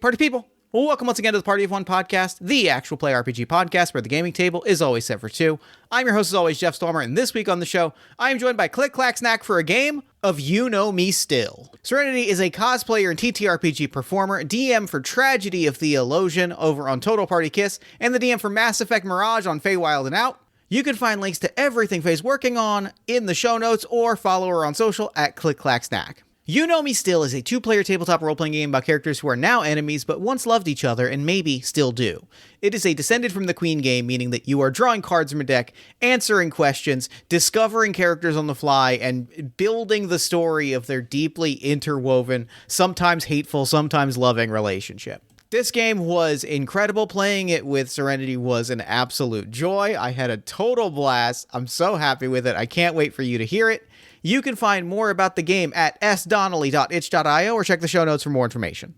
Party people, well, welcome once again to the Party of One podcast, the actual play RPG podcast where the gaming table is always set for two. I'm your host as always, Jeff Stormer, and this week on the show, I am joined by Clickclacksnac for a game of You Know Me Still. Serenity is a cosplayer and TTRPG performer, DM for Tragedy of Theologian over on Total Party Kiss, and the DM for Mass Effect Mirage on Feywild and Out. You can find links to everything Faye's working on in the show notes or follow her on social at Clickclacksnac. You Know Me Still is a two-player tabletop role-playing game about characters who are now enemies but once loved each other and maybe still do. It is a Descended from the Queen game, meaning that you are drawing cards from a deck, answering questions, discovering characters on the fly, and building the story of their deeply interwoven, sometimes hateful, sometimes loving relationship. This game was incredible. Playing it with Serenity was an absolute joy. I had a total blast. I'm so happy with it. I can't wait for you to hear it. You can find more about the game at sdonnelly.itch.io or check the show notes for more information.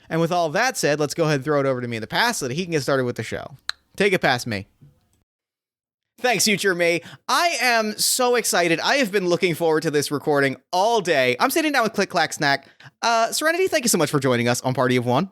And with all that said, let's go ahead and throw it over to me in the past so that he can get started with the show. Take it past me. Thanks, future me. I am so excited. I have been looking forward to this recording all day. I'm sitting down with Clickclacksnac. Serenity, thank you so much for joining us on Party of One.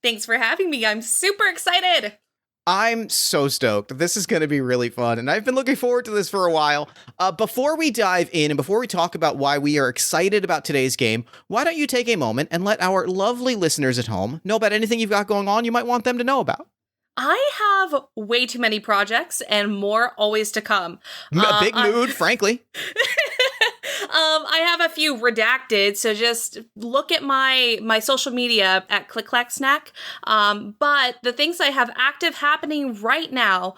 Thanks for having me. I'm super excited. I'm so stoked. This is going to be really fun, and I've been looking forward to this for a while. Before we dive in and before we talk about why we are excited about today's game, why don't you take a moment and let our lovely listeners at home know about anything you've got going on you might want them to know about? I have way too many projects and more always to come. A big mood, frankly. I have a few redacted, so just look at my social media at Clickclacksnac. But the things I have active happening right now,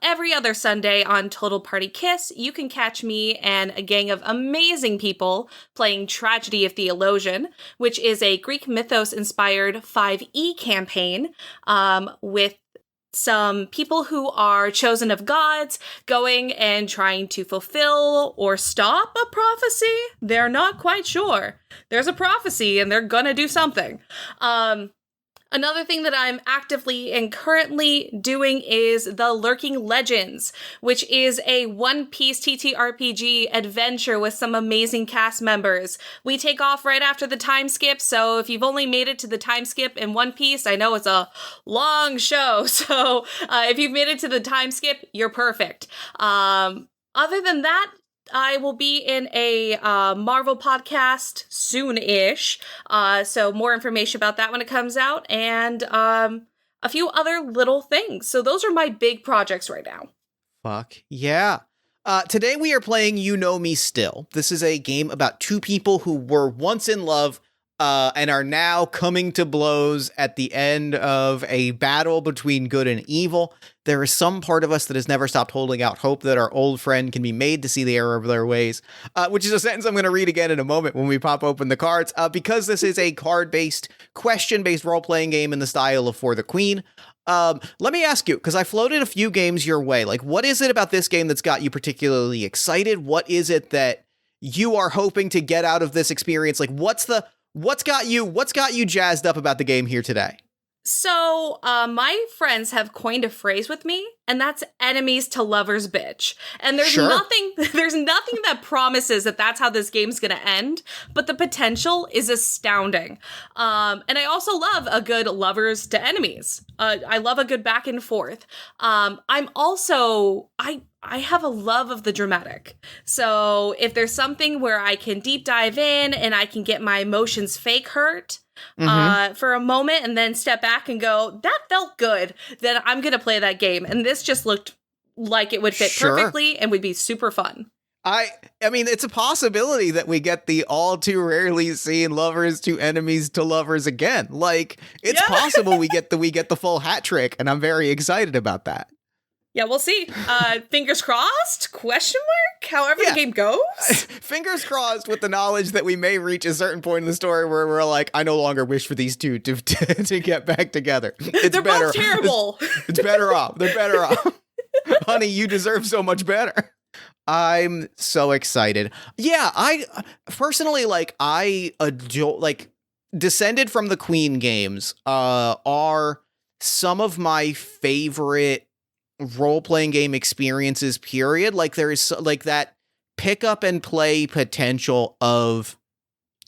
every other Sunday on Total Party Kiss, you can catch me and a gang of amazing people playing Tragedy of Theologian, which is a Greek mythos-inspired 5e campaign with some people who are chosen of gods going and trying to fulfill or stop a prophecy. They're not quite sure. There's a prophecy and they're gonna do something. Another thing that I'm actively and currently doing is the Lurking Legends, which is a one-piece TTRPG adventure with some amazing cast members. We take off right after the time skip, so if you've only made it to the time skip in One Piece, I know it's a long show, so if you've made it to the time skip, you're perfect. Other than that, I will be in a Marvel podcast soon-ish, so more information about that when it comes out, and a few other little things. So those are my big projects right now. Fuck yeah. Today we are playing You Know Me Still. This is a game about two people who were once in love and are now coming to blows at the end of a battle between good and evil. There is some part of us that has never stopped holding out hope that our old friend can be made to see the error of their ways, which is a sentence I'm going to read again in a moment when we pop open the cards, because this is a card-based, question-based role-playing game in the style of For the Queen. Let me ask you, because I floated a few games your way, like, what is it about this game that's got you particularly excited? What is it that you are hoping to get out of this experience? Like, what's got you jazzed up about the game here today? So, my friends have coined a phrase with me, and that's enemies to lovers bitch. And there's nothing that promises that that's how this game's gonna end, but the potential is astounding. And I also love a good lovers to enemies. I love a good back and forth. I have a love of the dramatic. So if there's something where I can deep dive in and I can get my emotions fake hurt for a moment and then step back and go, that felt good, then I'm going to play that game. And this just looked like it would fit perfectly and would be super fun. I mean, it's a possibility that we get the all too rarely seen lovers to enemies to lovers again. Like, it's possible we get the full hat trick, and I'm very excited about that. Yeah, we'll see. Fingers crossed? Question mark? However the game goes? Fingers crossed with the knowledge that we may reach a certain point in the story where we're like, I no longer wish for these two to get back together. They're both terrible. It's better off. They're better off. Honey, you deserve so much better. I'm so excited. Yeah, I personally, I adore, Descended from the Queen games are some of my favorite role-playing game experiences, period. Like, there is that pick up and play potential of,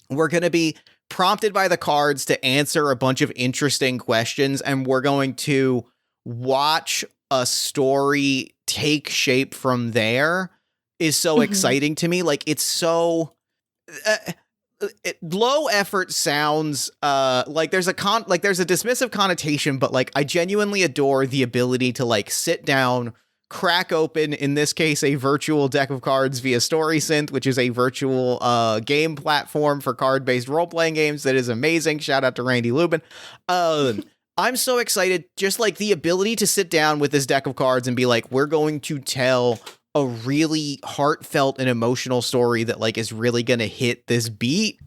we're going to be prompted by the cards to answer a bunch of interesting questions, and we're going to watch a story take shape from there is so exciting to me. Like, it's so low effort sounds like there's a dismissive connotation, but like I genuinely adore the ability to like sit down, crack open, in this case, a virtual deck of cards via StorySynth, which is a virtual game platform for card-based role-playing games that is amazing. Shout out to Randy Lubin. I'm so excited, just like the ability to sit down with this deck of cards and be like, we're going to tell a really heartfelt and emotional story that like is really going to hit this beat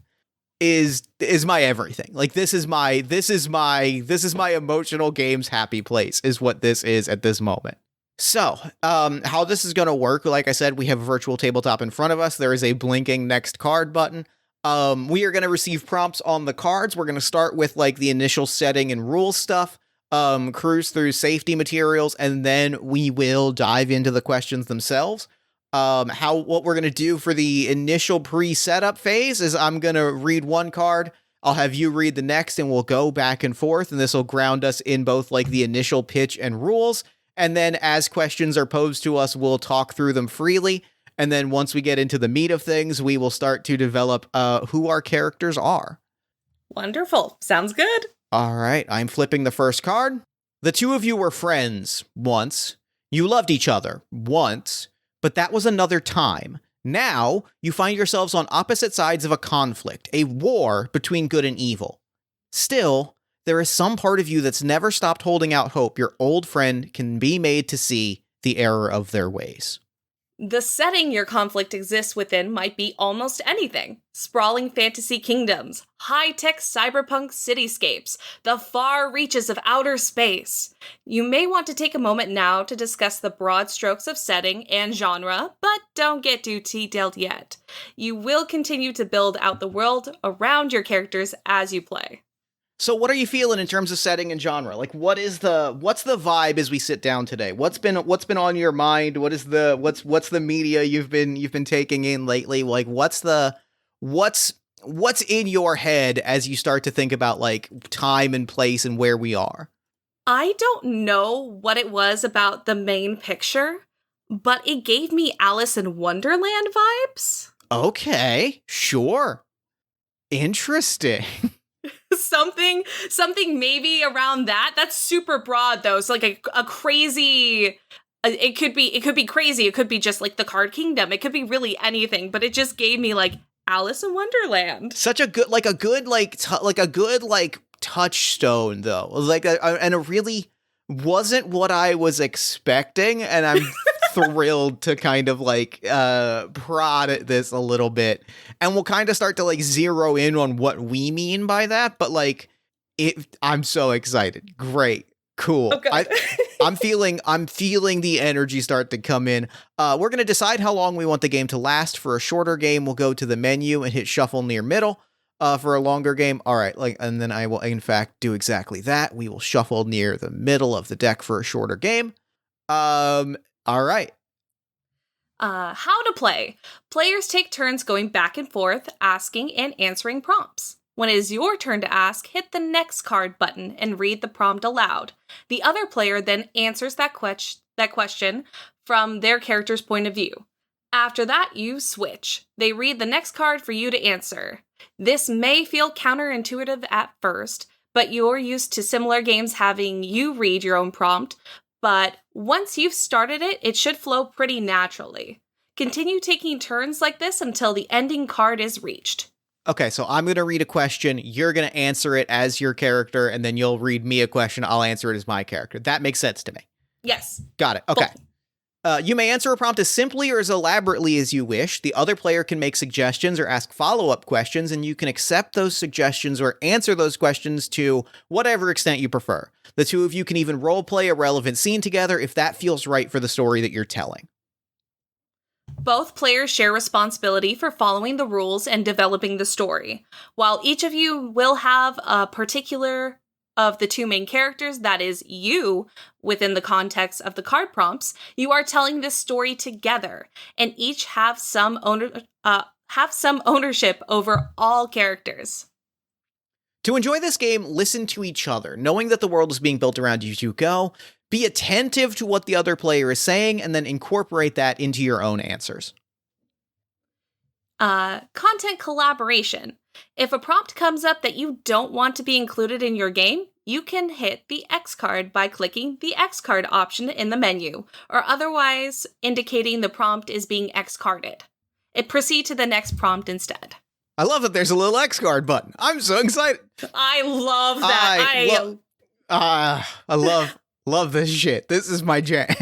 is my everything. Like, this is my emotional games happy place is what this is at this moment. So, how this is going to work, like I said, we have a virtual tabletop in front of us. There is a blinking next card button. We are going to receive prompts on the cards. We're going to start with like the initial setting and rules stuff, cruise through safety materials, and then we will dive into the questions themselves. What we're going to do for the initial pre-setup phase is I'm going to read one card. I'll have you read the next, and we'll go back and forth, and this will ground us in both like the initial pitch and rules. And then as questions are posed to us, we'll talk through them freely. And then once we get into the meat of things, we will start to develop who our characters are. Wonderful. Sounds good. All right. I'm flipping the first card. The two of you were friends once. You loved each other once, but that was another time. Now you find yourselves on opposite sides of a conflict, a war between good and evil. Still, there is some part of you that's never stopped holding out hope your old friend can be made to see the error of their ways. The setting your conflict exists within might be almost anything. Sprawling fantasy kingdoms, high-tech cyberpunk cityscapes, the far reaches of outer space. You may want to take a moment now to discuss the broad strokes of setting and genre, but don't get too detailed yet. You will continue to build out the world around your characters as you play. So what are you feeling in terms of setting and genre? Like, what's the vibe as we sit down today? What's been on your mind? What's the media you've been taking in lately? Like, what's in your head as you start to think about like time and place and where we are? I don't know what it was about the main picture, but it gave me Alice in Wonderland vibes. Okay, sure. Interesting. Something maybe around that. That's super broad though. So like a crazy, it could be crazy. It could be just like the Card Kingdom. It could be really anything, but it just gave me like Alice in Wonderland. Such a good touchstone though. And it really wasn't what I was expecting, and I'm thrilled to kind of like prod at this a little bit, and we'll kind of start to like zero in on what we mean by that, but like I'm so excited. Great. Cool. Okay. I'm feeling the energy start to come in. We're going to decide how long we want the game to last. For a shorter game, we'll go to the menu and hit shuffle near middle. For a longer game, all right, and then I will in fact do exactly that. We will shuffle near the middle of the deck for a shorter game. All right. How to play. Players take turns going back and forth, asking and answering prompts. When it is your turn to ask, hit the next card button and read the prompt aloud. The other player then answers that question from their character's point of view. After that, you switch. They read the next card for you to answer. This may feel counterintuitive at first, but you're used to similar games having you read your own prompt, but once you've started it, it should flow pretty naturally. Continue taking turns like this until the ending card is reached. Okay, so I'm going to read a question, you're going to answer it as your character, and then you'll read me a question, I'll answer it as my character. That makes sense to me. Yes. Got it, okay. You may answer a prompt as simply or as elaborately as you wish. The other player can make suggestions or ask follow-up questions, and you can accept those suggestions or answer those questions to whatever extent you prefer. The two of you can even role-play a relevant scene together if that feels right for the story that you're telling. Both players share responsibility for following the rules and developing the story. While each of you will have a particular of the two main characters, that is you, within the context of the card prompts, you are telling this story together, and each have some ownership over all characters. To enjoy this game, listen to each other, knowing that the world is being built around you as you go. Be attentive to what the other player is saying, and then incorporate that into your own answers. Content collaboration. If a prompt comes up that you don't want to be included in your game, you can hit the X card by clicking the X card option in the menu, or otherwise indicating the prompt is being X carded. Proceed to the next prompt instead. I love that there's a little X card button. I'm so excited. I love that. I love this shit. This is my jam.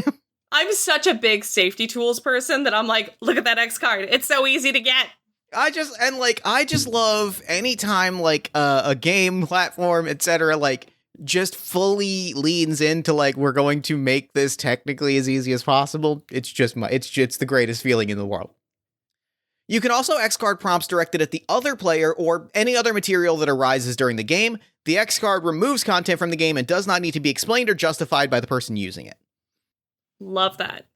I'm such a big safety tools person that I'm like, look at that X card. It's so easy to get. I just love anytime like a game platform, etc. like just fully leans into like we're going to make this technically as easy as possible. It's the greatest feeling in the world. You can also X-card prompts directed at the other player or any other material that arises during the game. The X-card removes content from the game and does not need to be explained or justified by the person using it. Love that.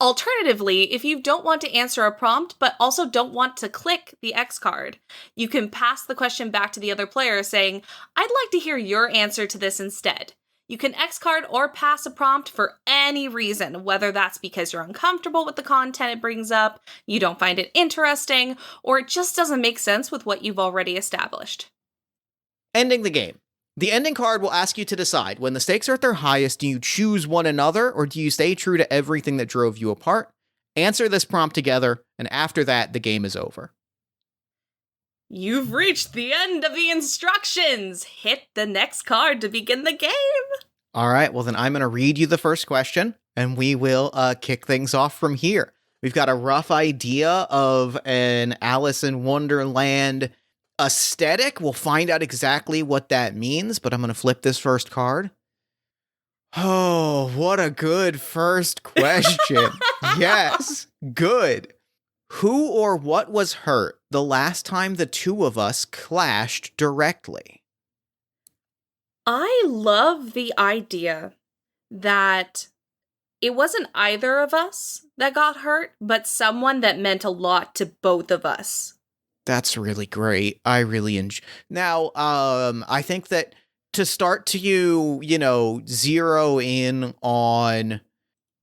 Alternatively, if you don't want to answer a prompt, but also don't want to click the X card, you can pass the question back to the other player saying, I'd like to hear your answer to this instead. You can X card or pass a prompt for any reason, whether that's because you're uncomfortable with the content it brings up, you don't find it interesting, or it just doesn't make sense with what you've already established. Ending the game. The ending card will ask you to decide, when the stakes are at their highest, do you choose one another, or do you stay true to everything that drove you apart? Answer this prompt together, and after that, the game is over. You've reached the end of the instructions! Hit the next card to begin the game! All right, well then I'm going to read you the first question, and we will kick things off from here. We've got a rough idea of an Alice in Wonderland aesthetic. We'll find out exactly what that means, but I'm going to flip this first card. Oh, what a good first question. Yes, good. Who or what was hurt the last time the two of us clashed directly? I love the idea that it wasn't either of us that got hurt, but someone that meant a lot to both of us. That's really great. I really enjoy. Now, I think that to start to zero in on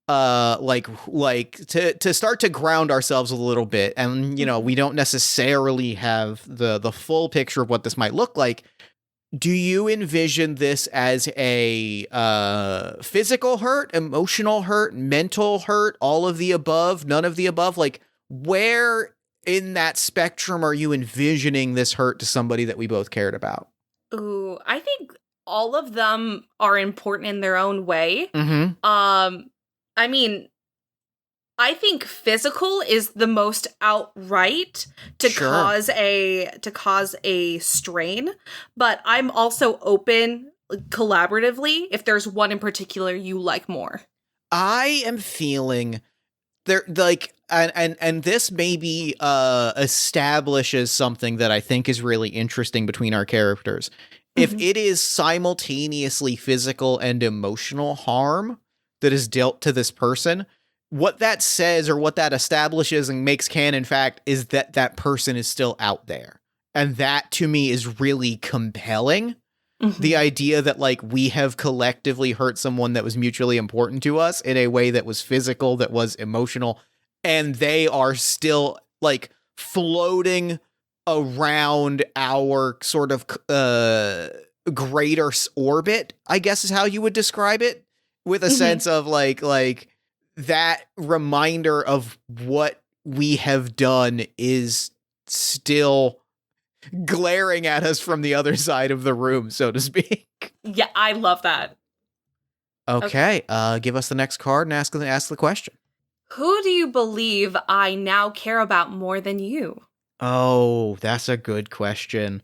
to start to ground ourselves a little bit, and we don't necessarily have the full picture of what this might look like. Do you envision this as a physical hurt, emotional hurt, mental hurt, all of the above, none of the above? Like, where in that spectrum are you envisioning this hurt to somebody that we both cared about? Ooh, I think all of them are important in their own way. Mm-hmm. I mean, I think physical is the most outright to cause a strain, but I'm also open collaboratively if there's one in particular you like more. I am feeling there, like, and this maybe establishes something that I think is really interesting between our characters. Mm-hmm. If it is simultaneously physical and emotional harm that is dealt to this person, what that says or what that establishes and makes canon fact is that that person is still out there. And that to me is really compelling. Mm-hmm. The idea that like we have collectively hurt someone that was mutually important to us in a way that was physical, that was emotional, and they are still like floating around our sort of greater orbit, I guess is how you would describe it, with a mm-hmm. sense of like that reminder of what we have done is still glaring at us from the other side of the room, so to speak. Yeah, I love that. Okay. Give us the next card and ask the question. Who do you believe I now care about more than you? Oh, that's a good question.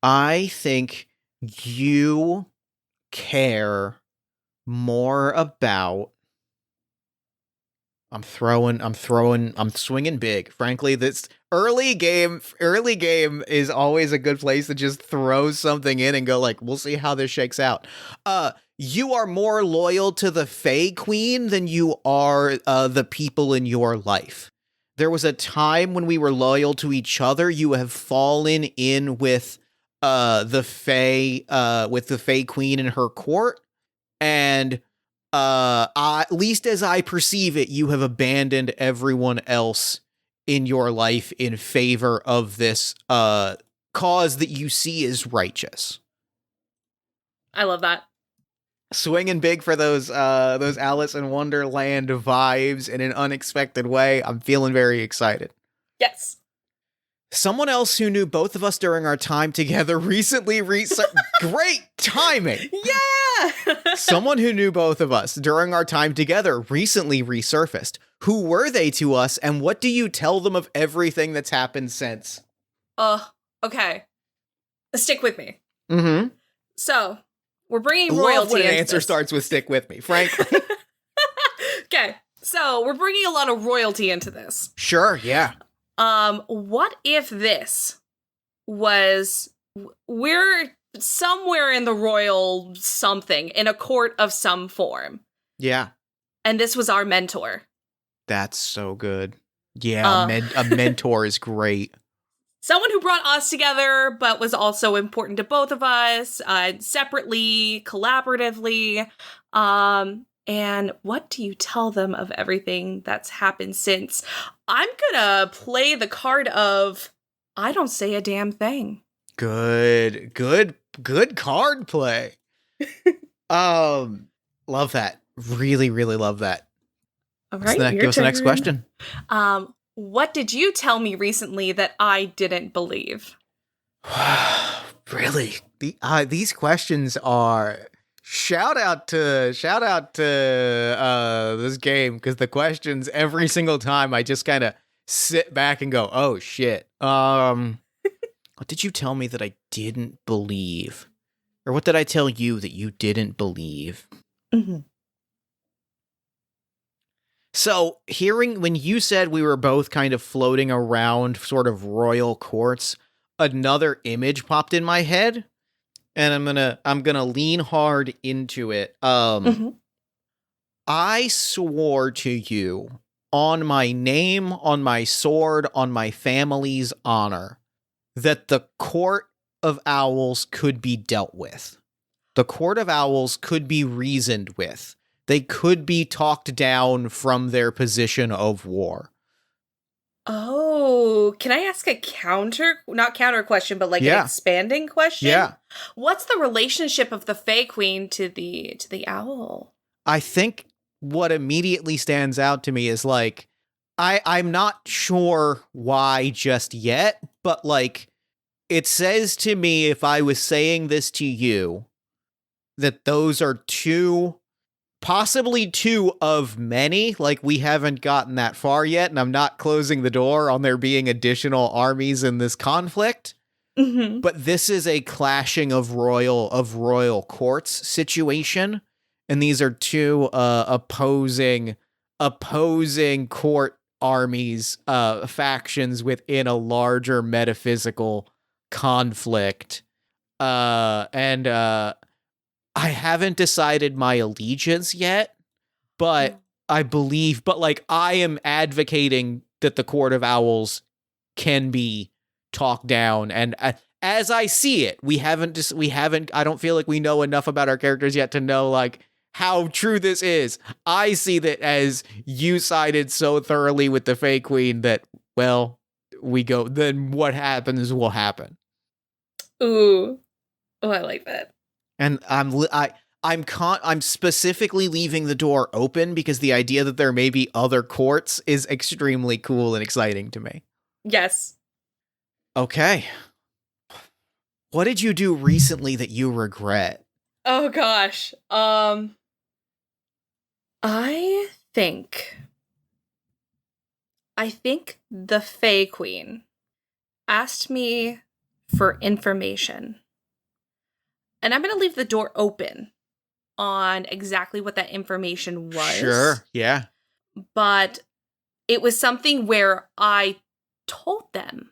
I think you care more about... I'm swinging big. Frankly, this early game is always a good place to just throw something in and go like, we'll see how this shakes out. You are more loyal to the Fae Queen than you are the people in your life. There was a time when we were loyal to each other. You have fallen in with the Fae, with the Fae Queen in her court, and at least as I perceive it, you have abandoned everyone else in your life in favor of this cause that you see as righteous. I love that. Swinging big for those Alice in Wonderland vibes in an unexpected way. I'm feeling very excited. Yes. Someone else who knew both of us during our time together recently great timing. Yeah. Someone who knew both of us during our time together recently resurfaced. Who were they to us, and what do you tell them of everything that's happened since? Okay. Stick with me. Mm-hmm. So, we're bringing royalty Love when an into answer this. starts with "stick with me," frankly. Okay. So, we're bringing a lot of royalty into this. Sure, yeah. What if this was, we're somewhere in the royal something, in a court of some form. Yeah. And this was our mentor. That's so good. Yeah, a mentor is great. Someone who brought us together, but was also important to both of us, separately, collaboratively. And what do you tell them of everything that's happened since? I'm gonna play the card of, I don't say a damn thing. Good card play. Love that. Really, really love that. All right, give us the next question. What did you tell me recently that I didn't believe? Really? These questions are shout out to this game, because the questions every single time I just kind of sit back and go, oh shit. What did you tell me that I didn't believe? Or what did I tell you that you didn't believe? Mm-hmm. So, hearing when you said we were both kind of floating around sort of royal courts, another image popped in my head, and I'm gonna lean hard into it. I swore to you on my name, on my sword, on my family's honor, that the Court of Owls could be dealt with. The Court of Owls could be reasoned with. They could be talked down from their position of war. Oh, can I ask a not counter question, but like an expanding question? Yeah. What's the relationship of the Fae Queen to the owl? I think what immediately stands out to me is like, I'm not sure why just yet, but like, it says to me, if I was saying this to you, that those are possibly two of many. Like, we haven't gotten that far yet, and I'm not closing the door on there being additional armies in this conflict. Mm-hmm. But this is a clashing of royal courts situation, and these are two opposing court armies, factions within a larger metaphysical conflict. I haven't decided my allegiance yet, but I am advocating that the Court of Owls can be talked down. And as I see it, I don't feel like we know enough about our characters yet to know like how true this is. I see that as you sided so thoroughly with the Fae Queen that, well, then what happens will happen. Ooh. Oh, I like that. And I'm specifically leaving the door open because the idea that there may be other courts is extremely cool and exciting to me. Yes. Okay. What did you do recently that you regret? Oh gosh. I think the Fae Queen asked me for information. And I'm going to leave the door open on exactly what that information was. Sure, yeah. But it was something where I told them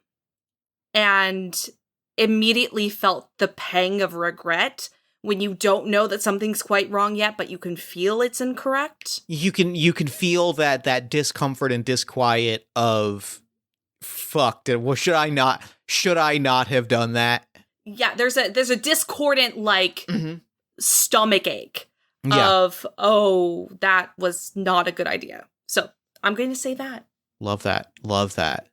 and immediately felt the pang of regret when you don't know that something's quite wrong yet, but you can feel it's incorrect. You can feel that discomfort and disquiet of, fuck, well, should I not have done that? yeah, there's a discordant like stomach ache Yeah. of, oh, that was not a good idea. So I'm going to say that. Love that. Love that.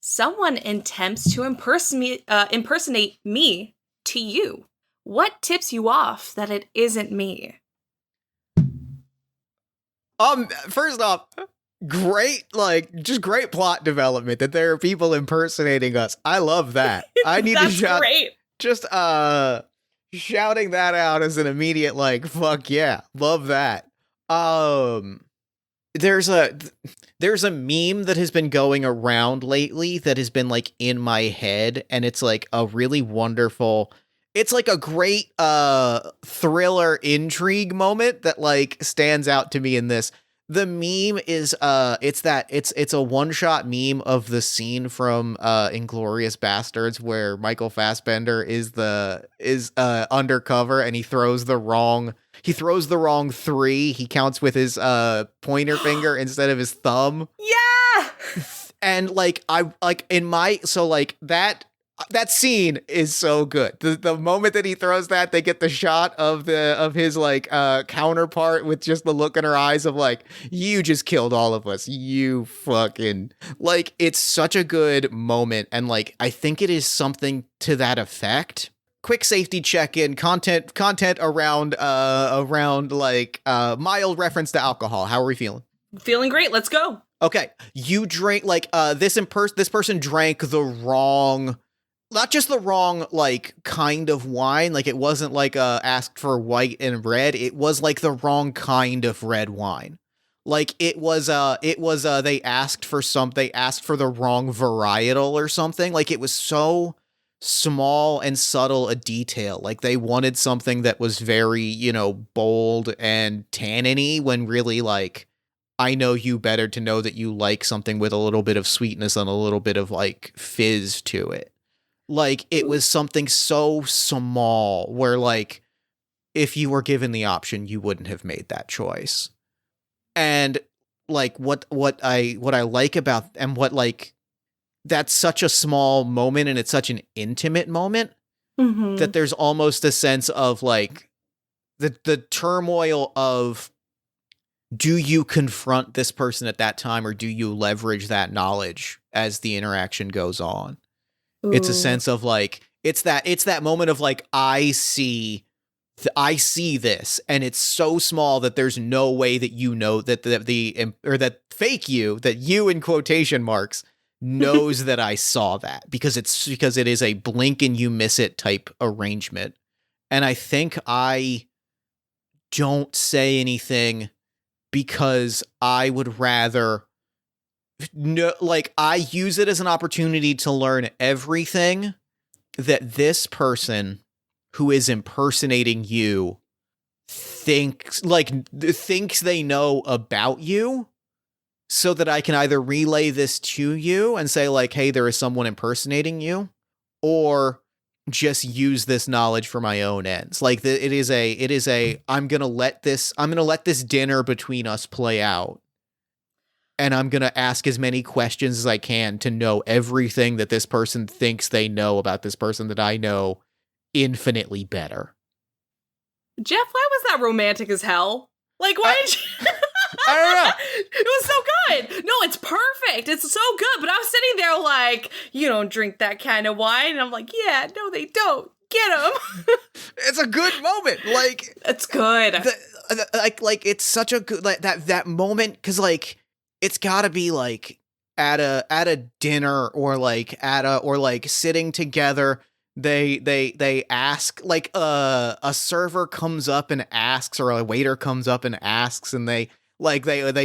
Someone attempts to impersonate me to you. What tips you off that it isn't me? First off, great, like, just great plot development that there are people impersonating us. I love that. I need to shout. Great. Just shouting that out as an immediate, like, fuck yeah, love that. There's a meme that has been going around lately that has been like in my head, and it's like a really wonderful, it's like a great thriller intrigue moment that like stands out to me in this. The meme is it's a one-shot meme of the scene from Inglourious Bastards where Michael Fassbender is undercover and he throws the wrong 3. He counts with his pointer finger instead of his thumb. Yeah. And like that scene is so good. The moment that he throws that, they get the shot of his like counterpart with just the look in her eyes of like, you just killed all of us. You fucking, like, it's such a good moment, and like I think it is something to that effect. Quick safety check-in, content around like mild reference to alcohol. How are we feeling? Feeling great. Let's go. Okay, you drink like this person drank the wrong, not just the wrong like kind of wine, like it wasn't like asked for white and red, it was like the wrong kind of red wine. Like it was they asked for the wrong varietal or something. Like it was so small and subtle a detail. Like they wanted something that was very, you know, bold and tanniny, when really like I know you better to know that you like something with a little bit of sweetness and a little bit of like fizz to it. Like it was something so small where like if you were given the option, you wouldn't have made that choice. And like what I like about, and what like, that's such a small moment and it's such an intimate moment that there's almost a sense of like the turmoil of, do you confront this person at that time or do you leverage that knowledge as the interaction goes on? Ooh. It's a sense of like, it's that moment of like, I see this, and it's so small that there's no way that you know that that fake you, that you in quotation marks, knows that I saw that, because it is a blink and you miss it type arrangement. And I think I don't say anything because I would rather like I use it as an opportunity to learn everything that this person who is impersonating you thinks they know about you, so that I can either relay this to you and say like, hey, there is someone impersonating you, or just use this knowledge for my own ends. Like it is a I'm going to let this dinner between us play out. And I'm going to ask as many questions as I can to know everything that this person thinks they know about this person that I know infinitely better. Jeff, why was that romantic as hell? Like, why did you... I don't know. It was so good. No, it's perfect. It's so good. But I was sitting there like, you don't drink that kind of wine. And I'm like, yeah, no, they don't. Get them. It's a good moment. Like, it's good. Like it's such a good, like that moment. 'Cause like, it's gotta be like at a dinner or like sitting together. They ask, like a server comes up and asks, or a waiter comes up and asks, and they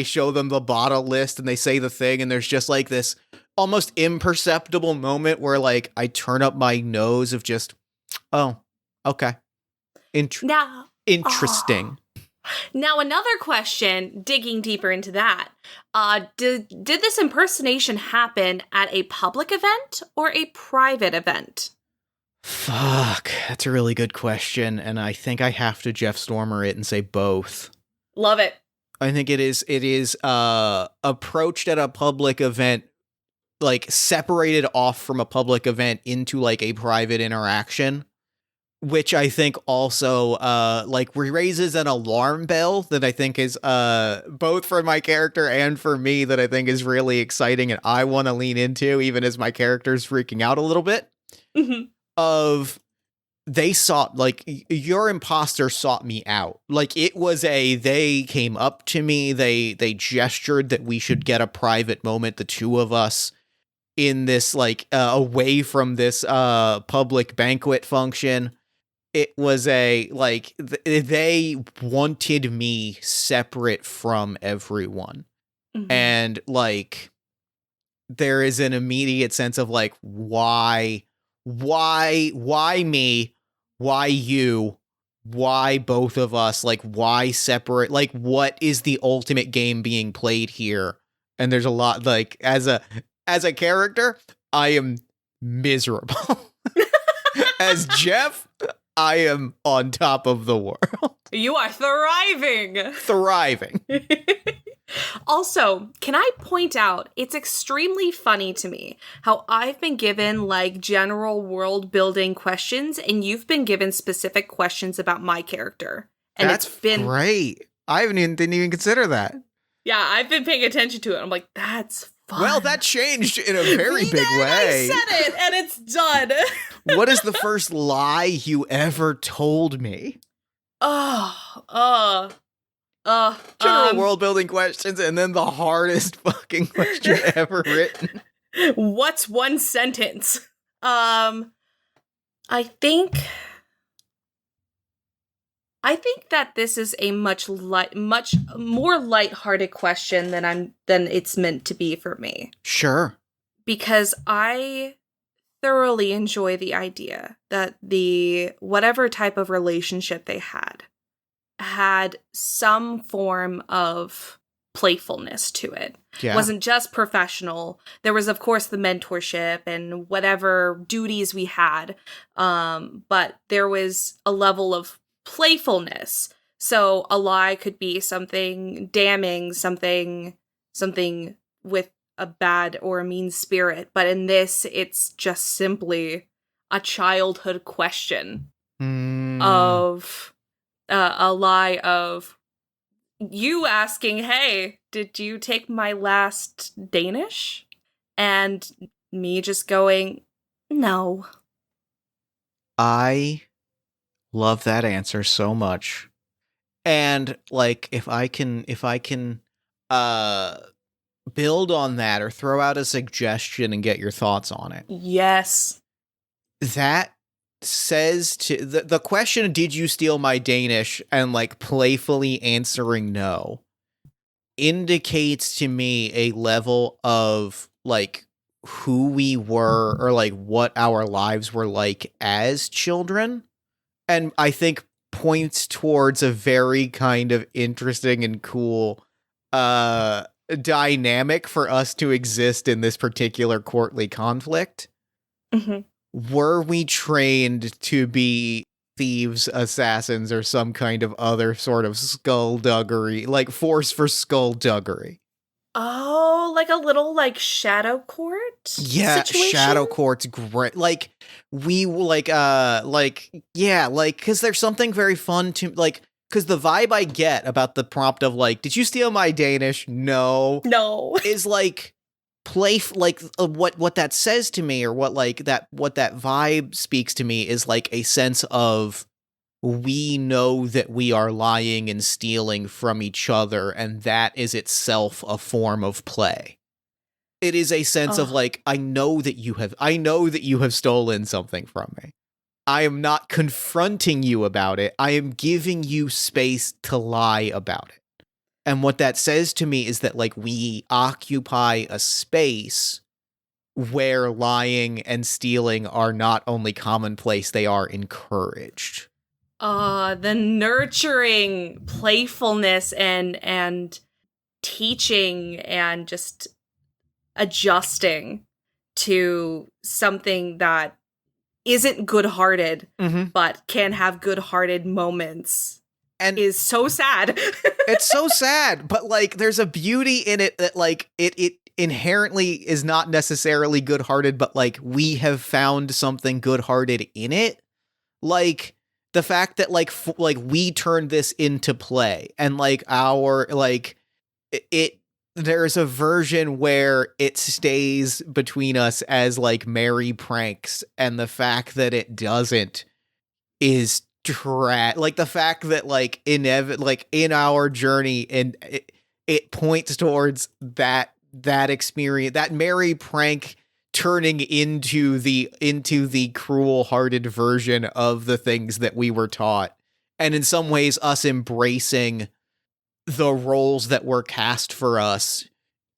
show them the bottle list and they say the thing, and there's just like this almost imperceptible moment where like I turn up my nose of just, oh, okay. Interesting. Now, another question, digging deeper into that. Did this impersonation happen at a public event or a private event? Fuck, that's a really good question, and I think I have to Jeff Stormer it and say both. Love it. I think it is approached at a public event, like separated off from a public event into like a private interaction, which I think also like raises an alarm bell that I think is both for my character and for me that I think is really exciting and I want to lean into, even as my character's freaking out a little bit. Mm-hmm. Of they sought, like, your imposter sought me out. Like, it was they came up to me, they gestured that we should get a private moment, the two of us, in this, like, away from this public banquet function. It was they wanted me separate from everyone. Mm-hmm. And, like, there is an immediate sense of, like, why me? Why you? Why both of us? Like, why separate? Like, what is the ultimate game being played here? And there's a lot, like, as a character, I am miserable. As Jeff, I am on top of the world. You are thriving. Thriving. Also, can I point out, it's extremely funny to me how I've been given like general world building questions and you've been given specific questions about my character. And That's great. I didn't even consider that. Yeah, I've been paying attention to it. I'm like, that's fun. Well, that changed in a very big way. I said it and it's done. What is the first lie you ever told me? General world building questions, and then the hardest fucking question ever written. What's one sentence? I think that this is a much more lighthearted question than it's meant to be for me. Sure. Because I thoroughly enjoy the idea that whatever type of relationship they had some form of playfulness to it. Yeah. It wasn't just professional. There was, of course, the mentorship and whatever duties we had. But there was a level of playfulness. So a lie could be something damning, something with a bad or a mean spirit. But in this, it's just simply a childhood question of a lie of you asking, hey, did you take my last Danish? And me just going, no. I love that answer so much. And like, if I can build on that or throw out a suggestion and get your thoughts on it. Yes. That says to the question, did you steal my Danish, and like playfully answering no, indicates to me a level of like who we were or like what our lives were like as children. And I think points towards a very kind of interesting and cool dynamic for us to exist in this particular courtly conflict. Mm-hmm. Were we trained to be thieves, assassins, or some kind of other sort of skullduggery, like force for skullduggery? Oh, like a little like shadow court situation? Shadow court's great. Like we because there's something very fun to like, because the vibe I get about the prompt of like, did you steal my Danish? No is like what that says to me, or what that vibe speaks to me is like a sense of, we know that we are lying and stealing from each other, and that is itself a form of play. It is a sense of like, I know that you have stolen something from me. I am not confronting you about it. I am giving you space to lie about it. And what that says to me is that like we occupy a space where lying and stealing are not only commonplace, they are encouraged. The nurturing playfulness and teaching and just adjusting to something that isn't good-hearted, but can have good-hearted moments, and is so sad. It's so sad, but like there's a beauty in it that like it inherently is not necessarily good-hearted, but like we have found something good-hearted in it. Like the fact that like we turned this into play, and like our like it there's a version where it stays between us as like merry pranks, and the fact that it doesn't is like the fact that like in our journey, and it points towards that experience, that merry prank turning into the cruel-hearted version of the things that we were taught, and in some ways us embracing the roles that were cast for us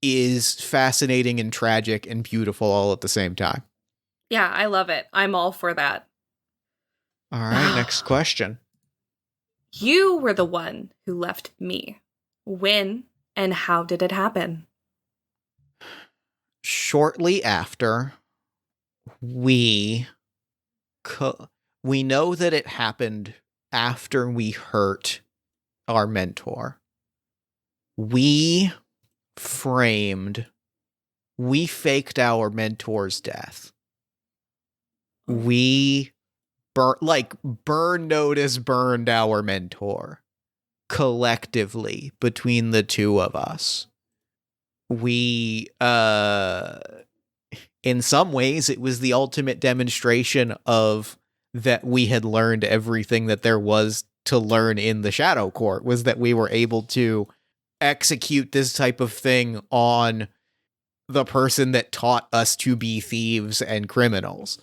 is fascinating and tragic and beautiful all at the same time. Yeah, I love it. I'm all for that. All right, next question. You were the one who left me. When and how did it happen? Shortly after, we know that it happened after we hurt our mentor. We faked our mentor's death. We burn notice burned our mentor collectively between the two of us. We, in some ways, it was the ultimate demonstration of that we had learned everything that there was to learn in the Shadow Court, was that we were able to execute this type of thing on the person that taught us to be thieves and criminals.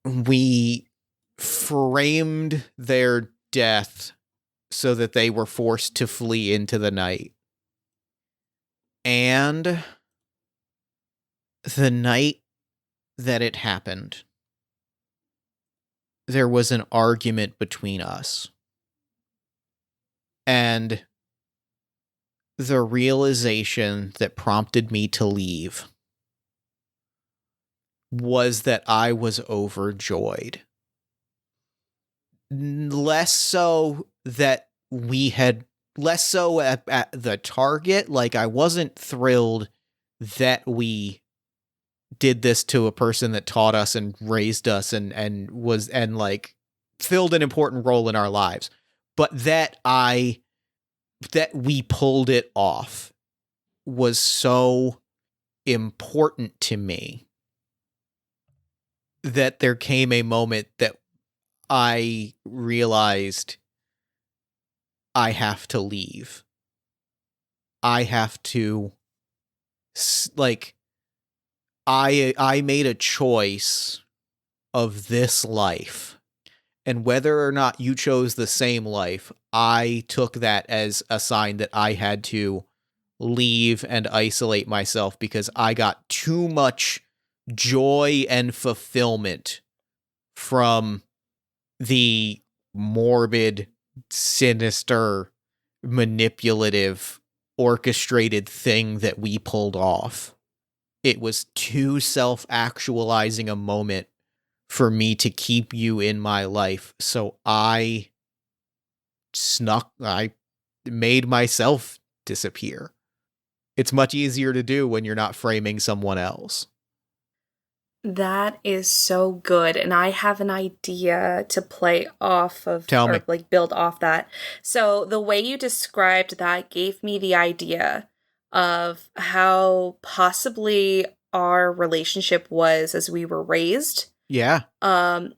We framed their death so that they were forced to flee into the night. And the night that it happened, there was an argument between us. And the realization that prompted me to leave was that I was overjoyed. Less so at the target. Like, I wasn't thrilled that we did this to a person that taught us and raised us and like filled an important role in our lives, but that we pulled it off was so important to me that there came a moment that I realized I have to leave. I have to, like, I made a choice of this life, and whether or not you chose the same life, I took that as a sign that I had to leave and isolate myself, because I got too much joy and fulfillment from the morbid, sinister, manipulative, orchestrated thing that we pulled off. It was too self-actualizing a moment for me to keep you in my life, so I made myself disappear. It's much easier to do when you're not framing someone else. That is so good, and I have an idea to play off of, Tell me. like build off that. So the way you described that gave me the idea of how possibly our relationship was as we were raised. Yeah.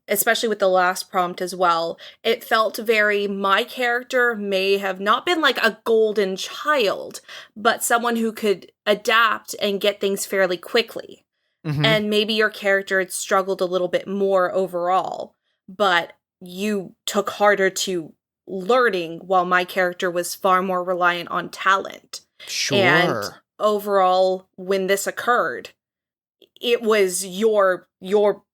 Especially with the last prompt as well. It felt very, my character may have not been like a golden child, but someone who could adapt and get things fairly quickly. Mm-hmm. And maybe your character had struggled a little bit more overall, but you took harder to learning, while my character was far more reliant on talent. Sure. And overall, when this occurred, it was your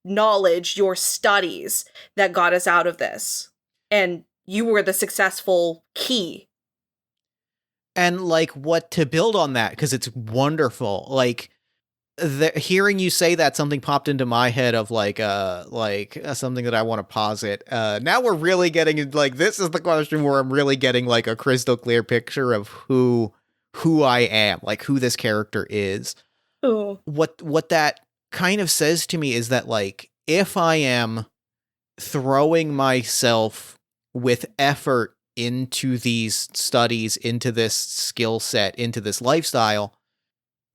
knowledge, your studies that got us out of this. And you were the successful key. And like, what to build on that, because it's wonderful. Like, hearing you say that, something popped into my head of something that I want to posit. Now we're really getting, like, this is the question where I'm really getting like a crystal clear picture of who who I am, like who this character is. Ooh. What that kind of says to me is that, like, if I am throwing myself with effort into these studies, into this skill set, into this lifestyle,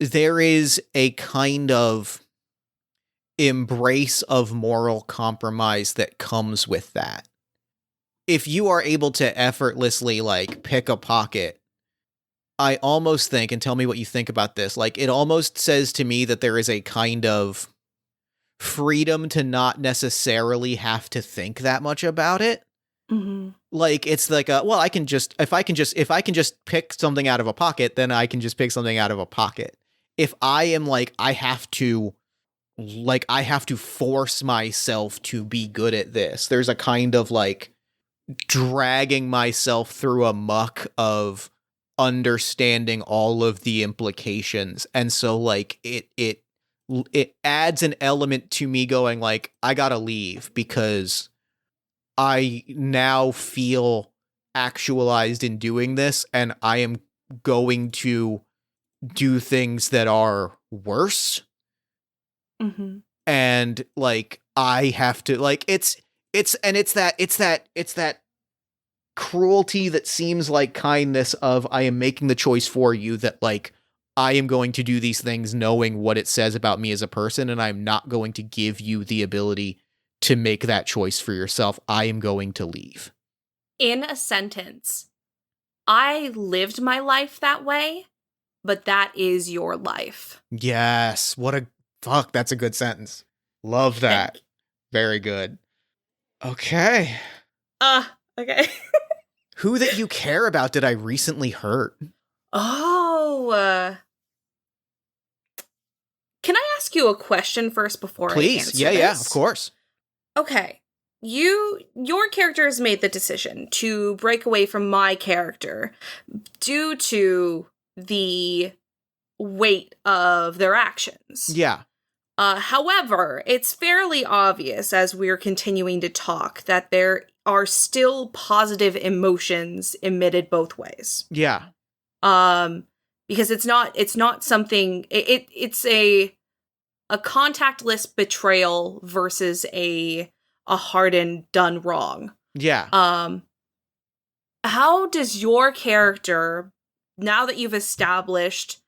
there is a kind of embrace of moral compromise that comes with that. If you are able to effortlessly, like, pick a pocket, I almost think, and tell me what you think about this, like, it almost says to me that there is a kind of freedom to not necessarily have to think that much about it. Mm-hmm. Like, it's like well, if I can just pick something out of a pocket, then I can just pick something out of a pocket. If I am like, I have to force myself to be good at this, there's a kind of like dragging myself through a muck of understanding all of the implications. And so, like, it adds an element to me going like, I gotta leave because I now feel actualized in doing this, and I am going to do things that are worse. Mm-hmm. And like, I have to, like, it's that cruelty that seems like kindness of, I am making the choice for you, that like, I am going to do these things knowing what it says about me as a person, and I'm not going to give you the ability to make that choice for yourself. I am going to leave. In a sentence, I lived my life that way, but that is your life. Yes. That's a good sentence. Love that. Very good. Okay. Okay. Who that you care about did I recently hurt? Oh, can I ask you a question first before Please. I answer Yeah, this? yeah, of course. Okay. Your character has made the decision to break away from my character due to the weight of their actions. Yeah. However, it's fairly obvious as we're continuing to talk that there are still positive emotions emitted both ways. Yeah. Because it's not something, it's a contactless betrayal versus a hardened done wrong. Yeah. How does your character, now that you've established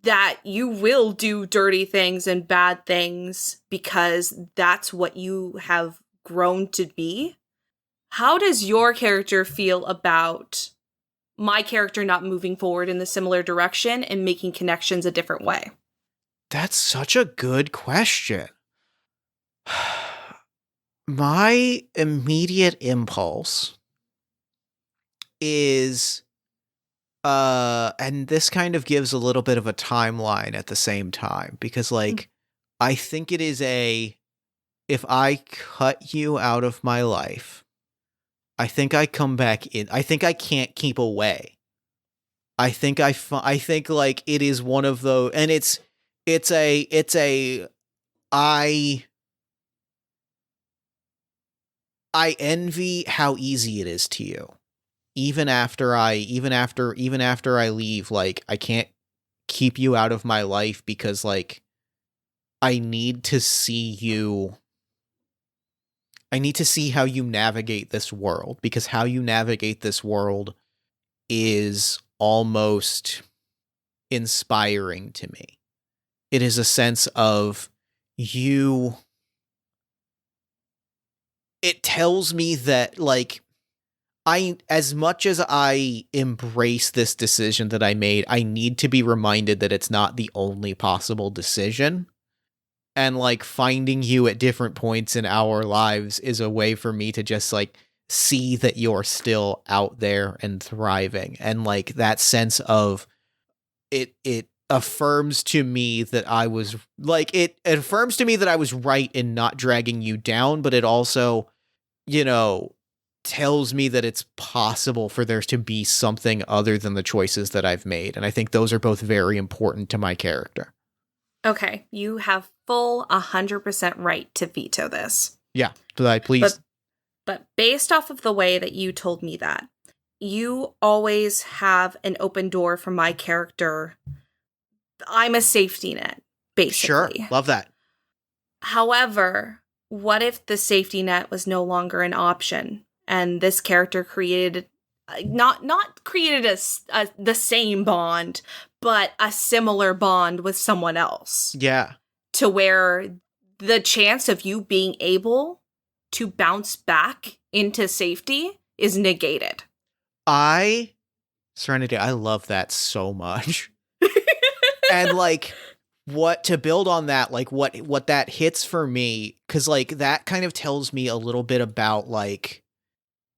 that you will do dirty things and bad things because that's what you have grown to be, how does your character feel about my character not moving forward in the similar direction and making connections a different way? That's such a good question. My immediate impulse is, and this kind of gives a little bit of a timeline at the same time, because like, I think it is if I cut you out of my life, I think I come back in. I think I can't keep away. I think like it is one of those, and I envy how easy it is to you. Even after I leave, like, I can't keep you out of my life because like, I need to see how you navigate this world, because how you navigate this world is almost inspiring to me. It is a sense of it tells me that, like, as much as I embrace this decision that I made, I need to be reminded that it's not the only possible decision. And like, finding you at different points in our lives is a way for me to just like see that you're still out there and thriving. And like, that sense of it affirms to me that I was like, it affirms to me that I was right in not dragging you down, but it also, tells me that it's possible for there to be something other than the choices that I've made. And I think those are both very important to my character. Okay, you have full 100% right to veto this. Yeah, please. But based off of the way that you told me that, you always have an open door for my character. I'm a safety net, Sure. basically. Love that. However, what if the safety net was no longer an option and this character created not created the same bond, but a similar bond with someone else, Yeah. to where the chance of you being able to bounce back into safety is negated. Serenity, I love that so much. And like, what to build on that, like what that hits for me, because like that kind of tells me a little bit about, like,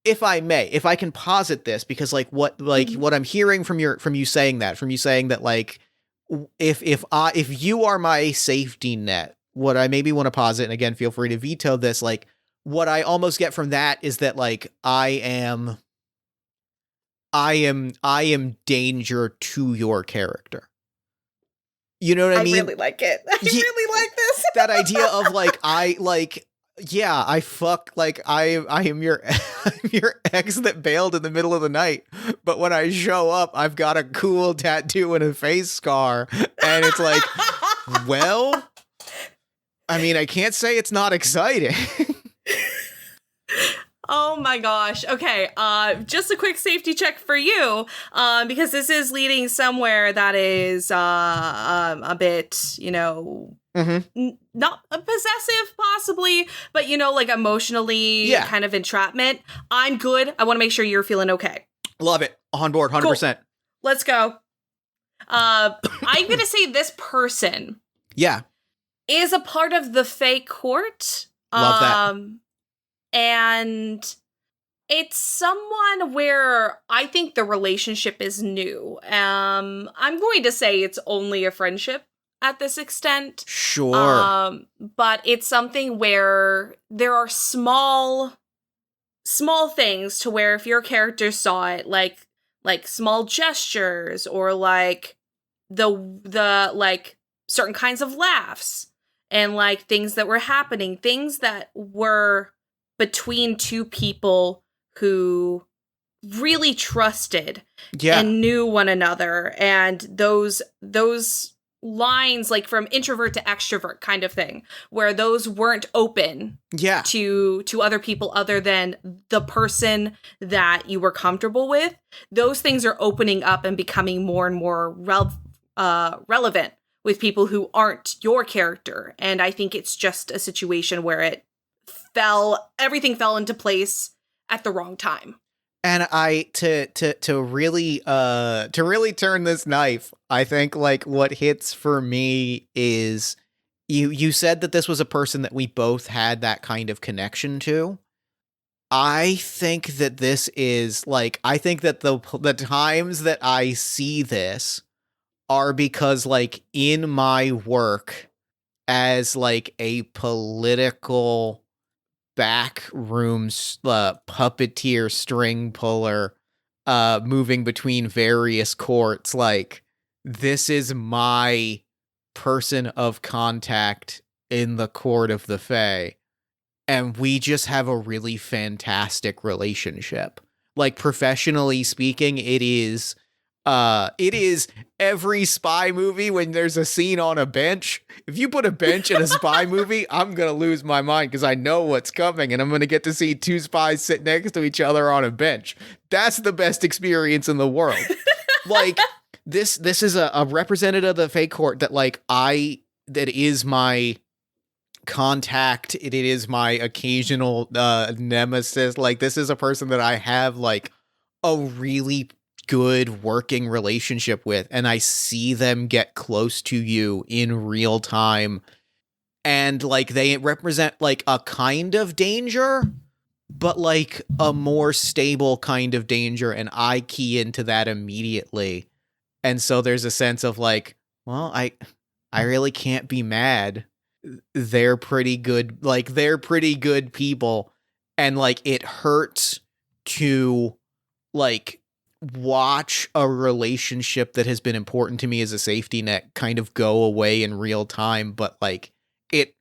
if I can posit this, because like what I'm hearing from you saying that like, if you are my safety net, what I maybe want to posit, and again, feel free to veto this, like what I almost get from that is that like I am danger to your character. You know what I mean? I really like it. I really like this. That idea of like, I fuck, like I am your I'm your ex that bailed in the middle of the night, but when I show up, I've got a cool tattoo and a face scar, and it's like, well, I mean, I can't say it's not exciting. Oh my gosh. Okay. Just a quick safety check for you, because this is leading somewhere that is a bit, not possessive, possibly, but like emotionally kind of entrapment. I'm good. I want to make sure you're feeling okay. Love it. On board, 100%. Cool. Let's go. I'm gonna say this person, is a part of the Fae court. Love that. And it's someone where I think the relationship is new. I'm going to say it's only a friendship at this extent. Sure. But it's something where there are small things to where if your character saw it, like small gestures, or like the like certain kinds of laughs, and like things that were happening, things that were between two people who really trusted and knew one another, and those lines, like from introvert to extrovert kind of thing, where those weren't open to other people other than the person that you were comfortable with, those things are opening up and becoming more and more relevant with people who aren't your character. And I think it's just a situation where everything fell into place at the wrong time. And to really turn this knife, I think like what hits for me is you said that this was a person that we both had that kind of connection to. I think that this is like, I think that the times that I see this are because like in my work as like a political backrooms puppeteer string puller, moving between various courts, like this is my person of contact in the court of the Fae, and we just have a really fantastic relationship. Like professionally speaking, it is every spy movie when there's a scene on a bench. If you put a bench in a spy movie, I'm going to lose my mind because I know what's coming, and I'm going to get to see two spies sit next to each other on a bench. That's the best experience in the world. Like this is a representative of the Fae court that like that is my contact. It is my occasional nemesis. Like this is a person that I have like a really good working relationship with, and I see them get close to you in real time, and like they represent like a kind of danger, but like a more stable kind of danger, and I key into that immediately. And so there's a sense of like, well, I really can't be mad. They're pretty good. Like they're pretty good people, and like it hurts to like watch a relationship that has been important to me as a safety net kind of go away in real time, but like it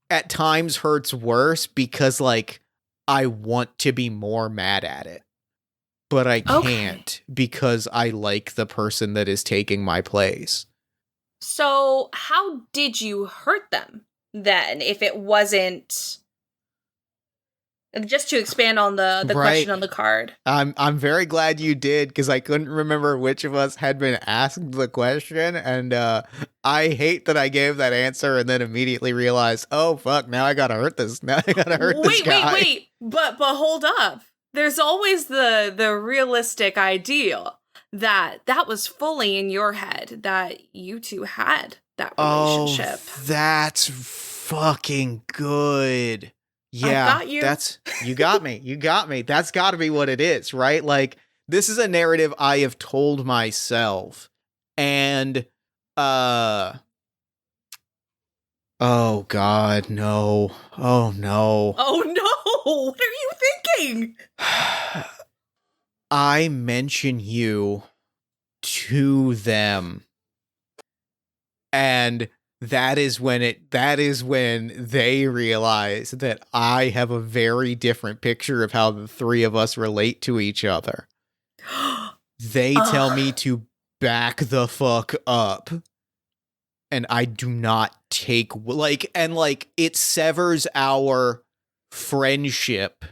at times hurts worse because like I want to be more mad at it. but I Okay. can't because I like the person that is taking my place. So how did you hurt them then, if it wasn't... Just to expand on the Right. question on the card. I'm very glad you did, because I couldn't remember which of us had been asked the question, and I hate that I gave that answer and then immediately realized, oh fuck, now I gotta hurt this. Now I gotta hurt this guy. Wait. But hold up. There's always the realistic ideal that was fully in your head, that you two had that relationship. Oh, that's fucking good. Yeah, I got you. You got me. You got me. That's got to be what it is, right? Like, this is a narrative I have told myself, and oh god, no. Oh no. Oh no. What are you thinking? I mention you to them, and that is when they realize that I have a very different picture of how the three of us relate to each other. They tell me to back the fuck up, and I do not take, it severs our friendship.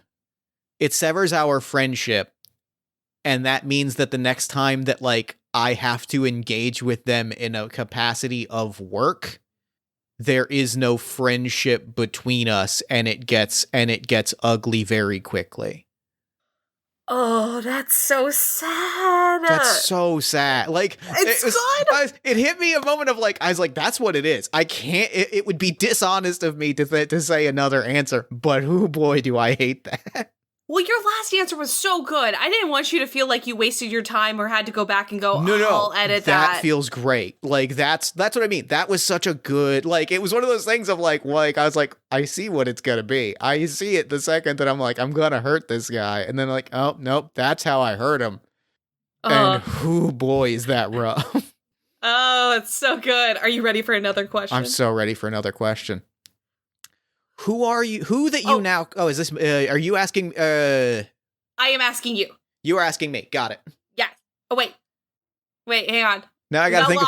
It severs our friendship, and that means that the next time that, like, I have to engage with them in a capacity of work, there is no friendship between us, and it gets ugly very quickly. Oh, that's so sad. That's so sad. Like, it hit me a moment of, like, I was like, that's what it is. I can't, it would be dishonest of me to say another answer, but oh boy, do I hate that. Well, your last answer was so good. I didn't want you to feel like you wasted your time or had to go back and go, no, I'll edit that. That feels great. Like, that's what I mean. That was such a good, like, it was one of those things of like, I was like, I see what it's gonna be. I see it the second that I'm like, I'm gonna hurt this guy. And then like, oh, nope, that's how I hurt him. And oh boy, is that rough. Oh, it's so good. Are you ready for another question? I'm so ready for another question. Who are you? Who that you now? Oh, is this? Are you asking? I am asking you. You are asking me. Got it. Yeah. Oh wait, hang on. Now I gotta think.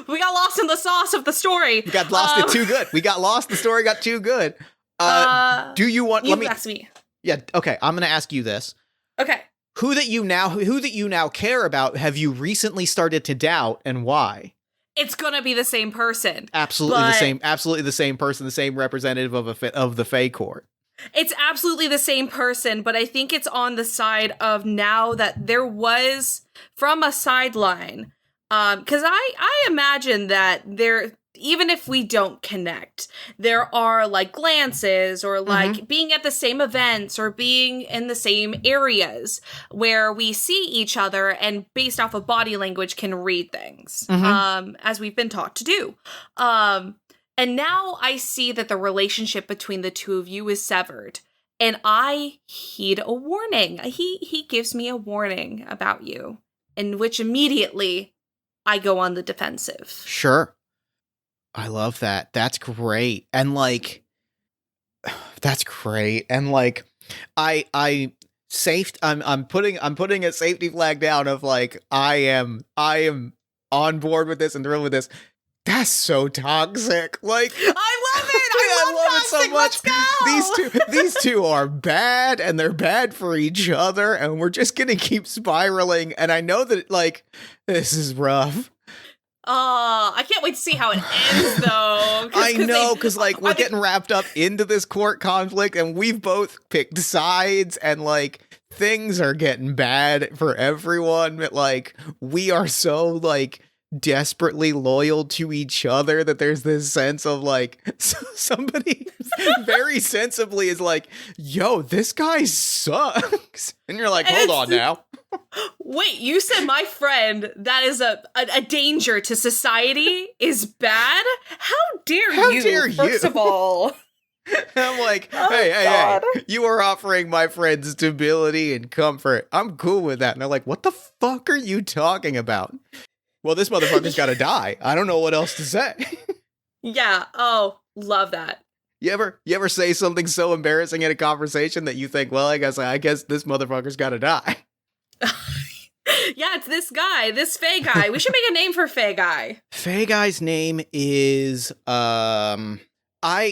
We got lost in the sauce of the story. We got lost. It too good. We got lost. The story got too good. Do you want? Let me ask me. Yeah. Okay. I'm gonna ask you this. Okay. Who that you now care about have you recently started to doubt, and why? It's gonna be the same person. Absolutely the same person, the same representative of the Fae Court. It's absolutely the same person, but I think it's on the side of now that there was from a sideline. Because I imagine that there, even if we don't connect, there are like glances or like being at the same events or being in the same areas where we see each other and based off of body language can read things, as we've been taught to do. And now I see that the relationship between the two of you is severed. And I heed a warning. He gives me a warning about you, in which immediately I go on the defensive. Sure. I love that. That's great. And like, that's great. And like, I'm putting a safety flag down of like, I am on board with this and thrilled with this. That's so toxic. Like, I love it. I love it so much. Let's go. These two are bad, and they're bad for each other, and we're just gonna keep spiraling. And I know that like this is rough. I can't wait to see how it ends, though. I know, because like we're getting wrapped up into this court conflict, and we've both picked sides, and like things are getting bad for everyone. But like we are so like desperately loyal to each other that there's this sense of like somebody very sensibly is like, yo, this guy sucks, and you're like, hold on now. Wait, you said my friend that is a danger to society is bad? How dare you? First of all. I'm like, hey, you are offering my friend stability and comfort. I'm cool with that. And they're like, what the fuck are you talking about? Well, this motherfucker's got to die. I don't know what else to say. Yeah. Oh, love that. You ever say something so embarrassing in a conversation that you think, well, I guess this motherfucker's got to die. Yeah, it's this guy, this Fae guy. We should make a name for Fae guy. Fae guy's name is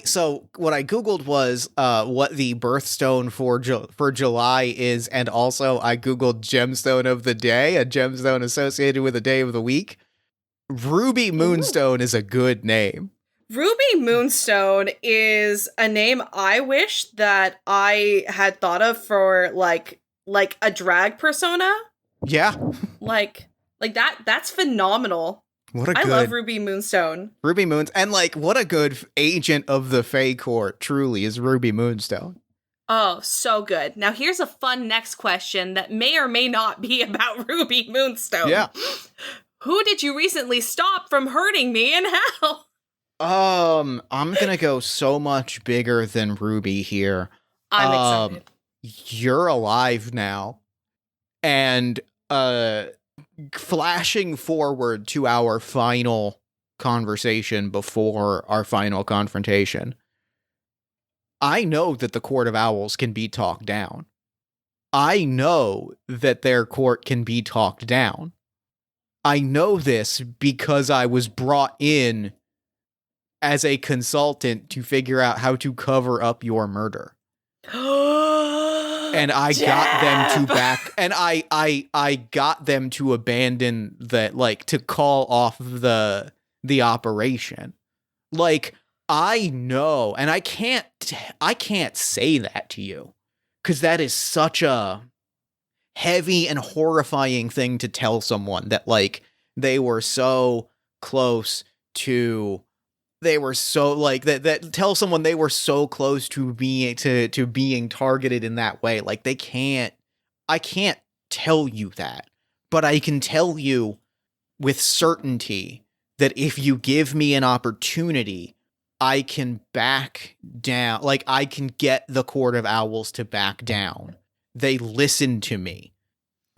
so what I googled was what the birthstone for July is, and also I googled gemstone of the day, a gemstone associated with a day of the week. Ruby Moonstone is a good name. Ruby Moonstone is a name I wish that I had thought of for like a drag persona. Yeah. Like that's phenomenal. I love Ruby Moonstone. Ruby Moons, and like what a good agent of the Fae Court truly is Ruby Moonstone. Oh, so good. Now here's a fun next question that may or may not be about Ruby Moonstone. Yeah. Who did you recently stop from hurting me and how? I'm gonna go so much bigger than Ruby here. I'm excited. You're alive now. And flashing forward to our final conversation before our final confrontation, I know that the Court of Owls can be talked down. I know that their court can be talked down. I know this because I was brought in as a consultant to figure out how to cover up your murder. And I got them to back, and I got them to abandon that, like, to call off the operation. Like, I know, and I can't say that to you, because that is such a heavy and horrifying thing to tell someone, that, like, they were so close to... They were so like that tell someone they were so close to being targeted in that way. Like I can't tell you that, but I can tell you with certainty that if you give me an opportunity, I can back down. Like, I can get the Court of Owls to back down. They listen to me.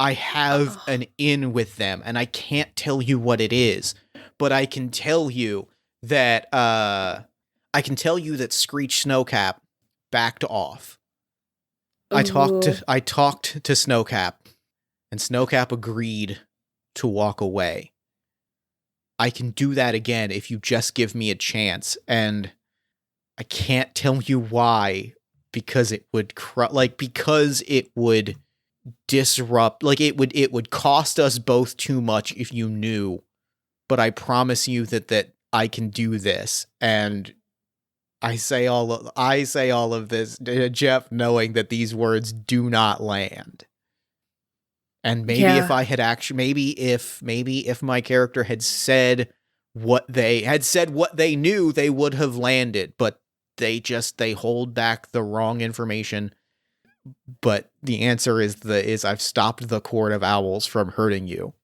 I have an in with them, and I can't tell you what it is, but I can tell you that Screech Snowcap backed off. I talked to Snowcap, and Snowcap agreed to walk away. I can do that again if you just give me a chance, and I can't tell you why, because it would because it would disrupt, like, it would cost us both too much if you knew. But I promise you that I can do this, and I say all of this, Jeff, knowing that these words do not land. And maybe if I had actually, maybe if my character had said what they knew, they would have landed. But they hold back the wrong information. But the answer is I've stopped the Court of Owls from hurting you.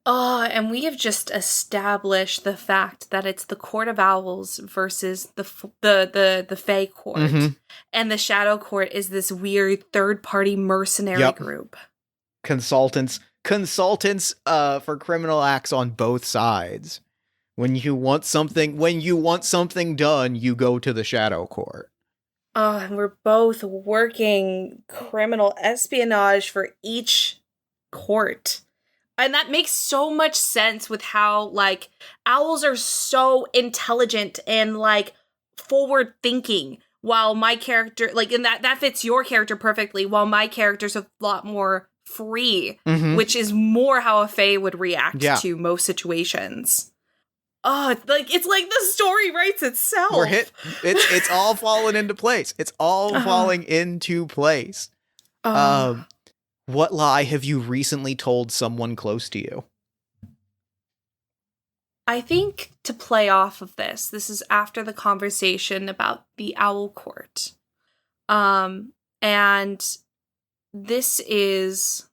Oh, and we have just established the fact that it's the Court of Owls versus the Fae Court, and the Shadow Court is this weird third-party mercenary group. Consultants for criminal acts on both sides. When you want something done, you go to the Shadow Court. Oh, and we're both working criminal espionage for each court. And that makes so much sense with how, like, owls are so intelligent and, like, forward thinking, while my character, like, and that fits your character perfectly, while my character's a lot more free, which is more how a Fae would react to most situations. Oh, it's like the story writes itself. We're hit. It's all falling into place. It's all falling into place. What lie have you recently told someone close to you? I think to play off of this is after the conversation about the Owl Court. And this is...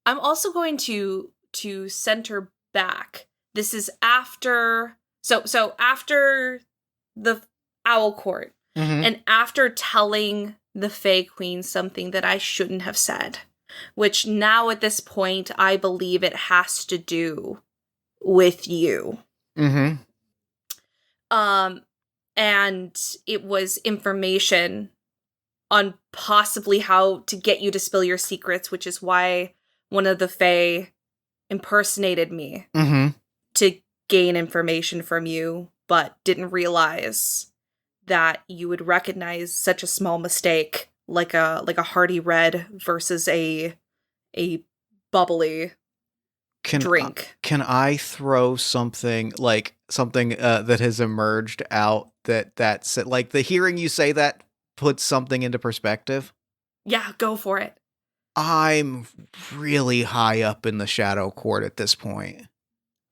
I'm also going to center back. This is after... So after the Owl Court, and after telling the Fae Queen something that I shouldn't have said, which now at this point, I believe it has to do with you. And it was information on possibly how to get you to spill your secrets, which is why one of the Fae impersonated me to gain information from you, but didn't realize that you would recognize such a small mistake like a hearty red versus a bubbly drink. Can I throw something that has emerged out that's like the hearing you say that puts something into perspective? Yeah, go for it. I'm really high up in the Shadow Court at this point.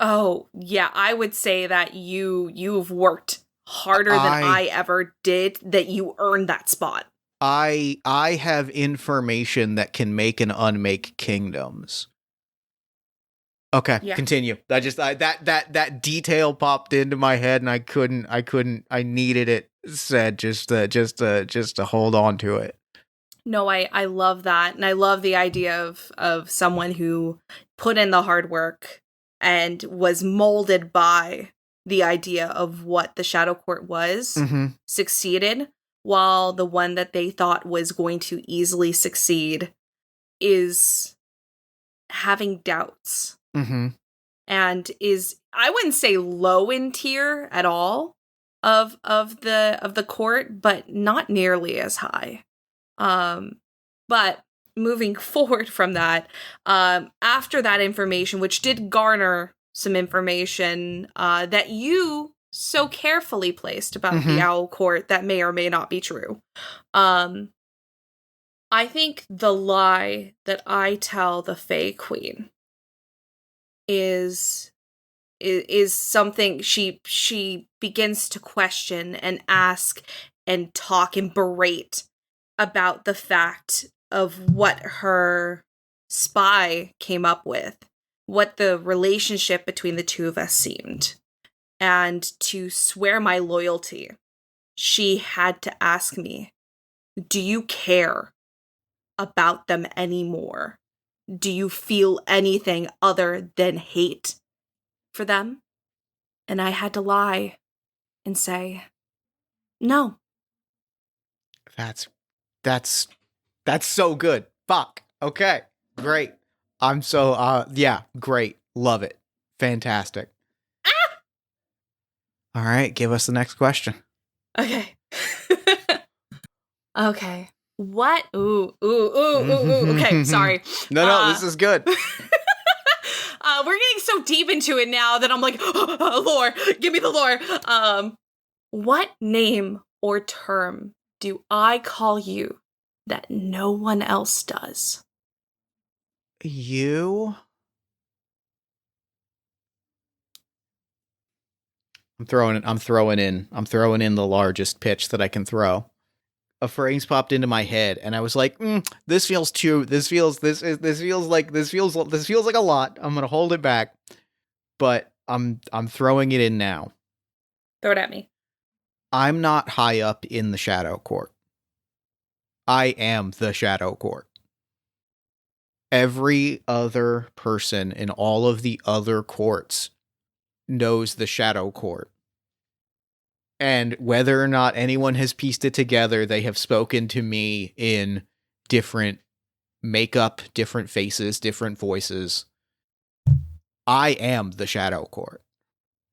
Oh, yeah, I would say that you've worked harder than I ever did, that you earned that spot. I have information that can make and unmake kingdoms. Okay, yeah. Continue. That detail popped into my head, and I needed it said just to hold on to it. No, I love that, and I love the idea of someone who put in the hard work and was molded by the idea of what the Shadow Court was, succeeded, while the one that they thought was going to easily succeed is having doubts. And is, I wouldn't say low in tier at all of the court, but not nearly as high. But moving forward from that, after that information, which did garner some information that you so carefully placed about the Owl Court that may or may not be true. I think the lie that I tell the Fae Queen is something she begins to question and ask and talk and berate about the fact of what her spy came up with, what the relationship between the two of us seemed. And to swear my loyalty, she had to ask me, do you care about them anymore? Do you feel anything other than hate for them? And I had to lie and say, no. That's so good. Fuck. Okay. Great. I'm so, yeah, great. Love it. Fantastic. Ah! All right. Give us the next question. Okay. Okay. What? Ooh. Okay, sorry. No, this is good. We're getting so deep into it now that I'm like, lore, give me the lore. What name or term do I call you that no one else does? You? I'm throwing in the largest pitch that I can throw. A phrase popped into my head, and I was like, this feels like a lot. I'm gonna hold it back, but I'm throwing it in now. Throw it at me. I'm not high up in the Shadow Court. I am the Shadow Court. Every other person in all of the other courts knows the Shadow Court. And whether or not anyone has pieced it together, they have spoken to me in different makeup, different faces, different voices. I am the Shadow Court.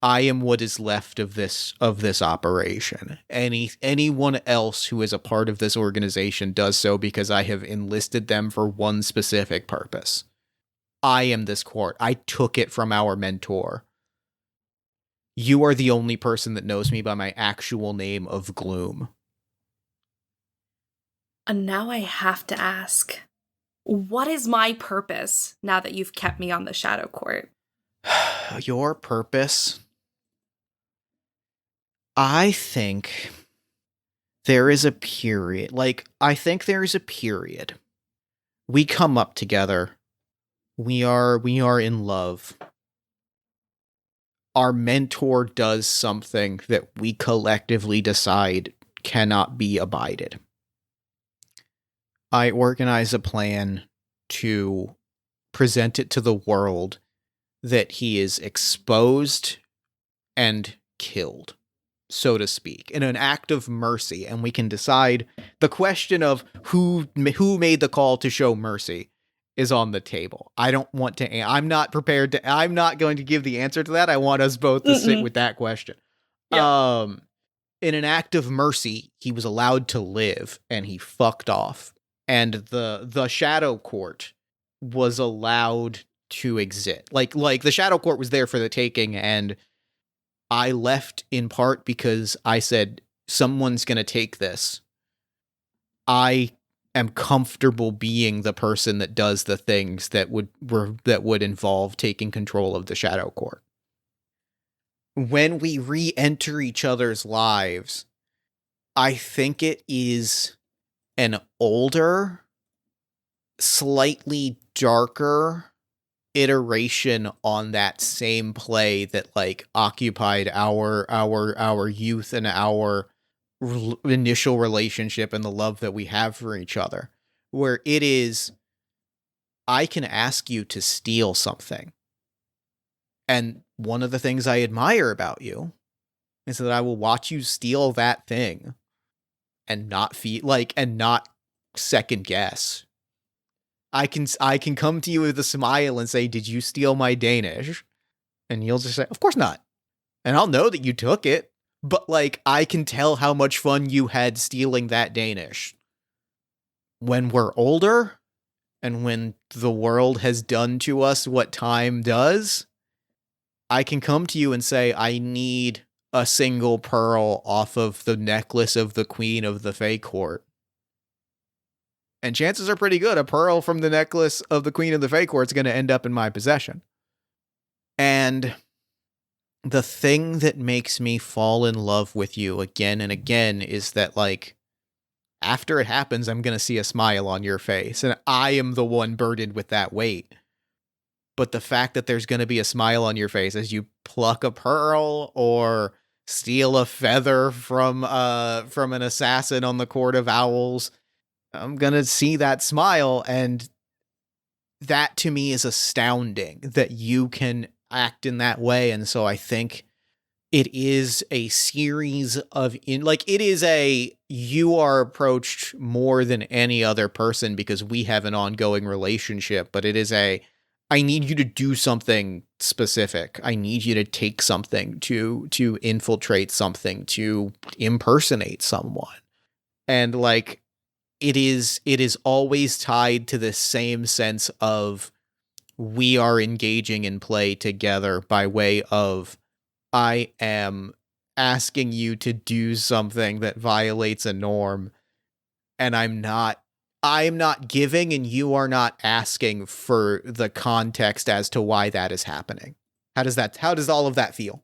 I am what is left of this operation. Anyone else who is a part of this organization does so because I have enlisted them for one specific purpose. I am this court. I took it from our mentor. You are the only person that knows me by my actual name of Gloom. And now I have to ask, what is my purpose now that you've kept me on the Shadow Court? Your purpose? I think there is a period. We come up together. We are in love. Our mentor does something that we collectively decide cannot be abided. I organize a plan to present it to the world that he is exposed and killed. so to speak, in an act of mercy, and we can decide the question of who made the call to show mercy is on the table. I don't want to, I'm not prepared to, I'm not going to give the answer to that. I want us both to sit with that question. Yep. In an act of mercy, he was allowed to live and he fucked off. And the Shadow Court was allowed to exist. Like the Shadow Court was there for the taking, and I left in part because I said, someone's going to take this. I am comfortable being the person that does the things that would involve taking control of the Shadow Court. When we re-enter each other's lives, I think it is an older, slightly darker iteration on that same play that like occupied our youth and our initial relationship and the love that we have for each other, where it is, I can ask you to steal something. And one of the things I admire about you is that I will watch you steal that thing and not not second guess. I can come to you with a smile and say, "Did you steal my Danish?" And you'll just say, "Of course not." And I'll know that you took it, but like I can tell how much fun you had stealing that Danish. When we're older and when the world has done to us what time does, I can come to you and say, I need a single pearl off of the necklace of the Queen of the Fae Court. And chances are pretty good a pearl from the necklace of the Queen of the Fae Court is going to end up in my possession. And the thing that makes me fall in love with you again and again is that, like, after it happens, I'm going to see a smile on your face. And I am the one burdened with that weight. But the fact that there's going to be a smile on your face as you pluck a pearl or steal a feather from an assassin on the Court of Owls, I'm going to see that smile. And that to me is astounding that you can act in that way. And so I think it is a series of you are approached more than any other person because we have an ongoing relationship, but it is I need you to do something specific. I need you to take something, to infiltrate something, to impersonate someone. And like, it is always tied to the same sense of we are engaging in play together by way of I am asking you to do something that violates a norm, and I'm not giving and you are not asking for the context as to why that is happening. How does all of that feel?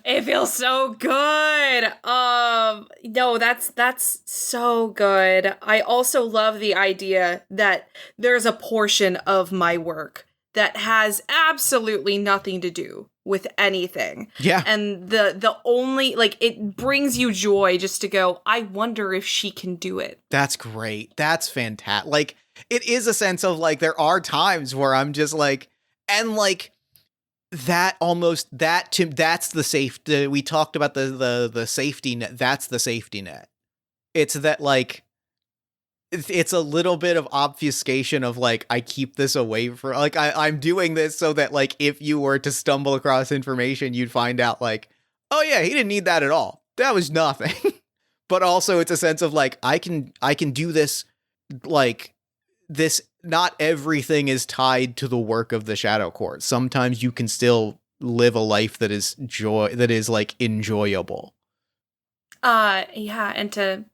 It feels so good. No, that's so good. I also love the idea that there's a portion of my work that has absolutely nothing to do with anything. Yeah. And the only, like, it brings you joy just to go, I wonder if she can do it. That's great. That's fantastic. Like, it is a sense of, like, there are times where I'm just like, and like, that's the safety. We talked about the safety net. That's the safety net. It's that, like, it's a little bit of obfuscation of like, I keep this away from, like, I'm doing this so that, like, if you were to stumble across information, you'd find out like, oh yeah, he didn't need that at all. That was nothing. But also it's a sense of like, I can do this, like, this, not everything is tied to the work of the Shadow Court. Sometimes you can still live a life that is like enjoyable. Yeah, and to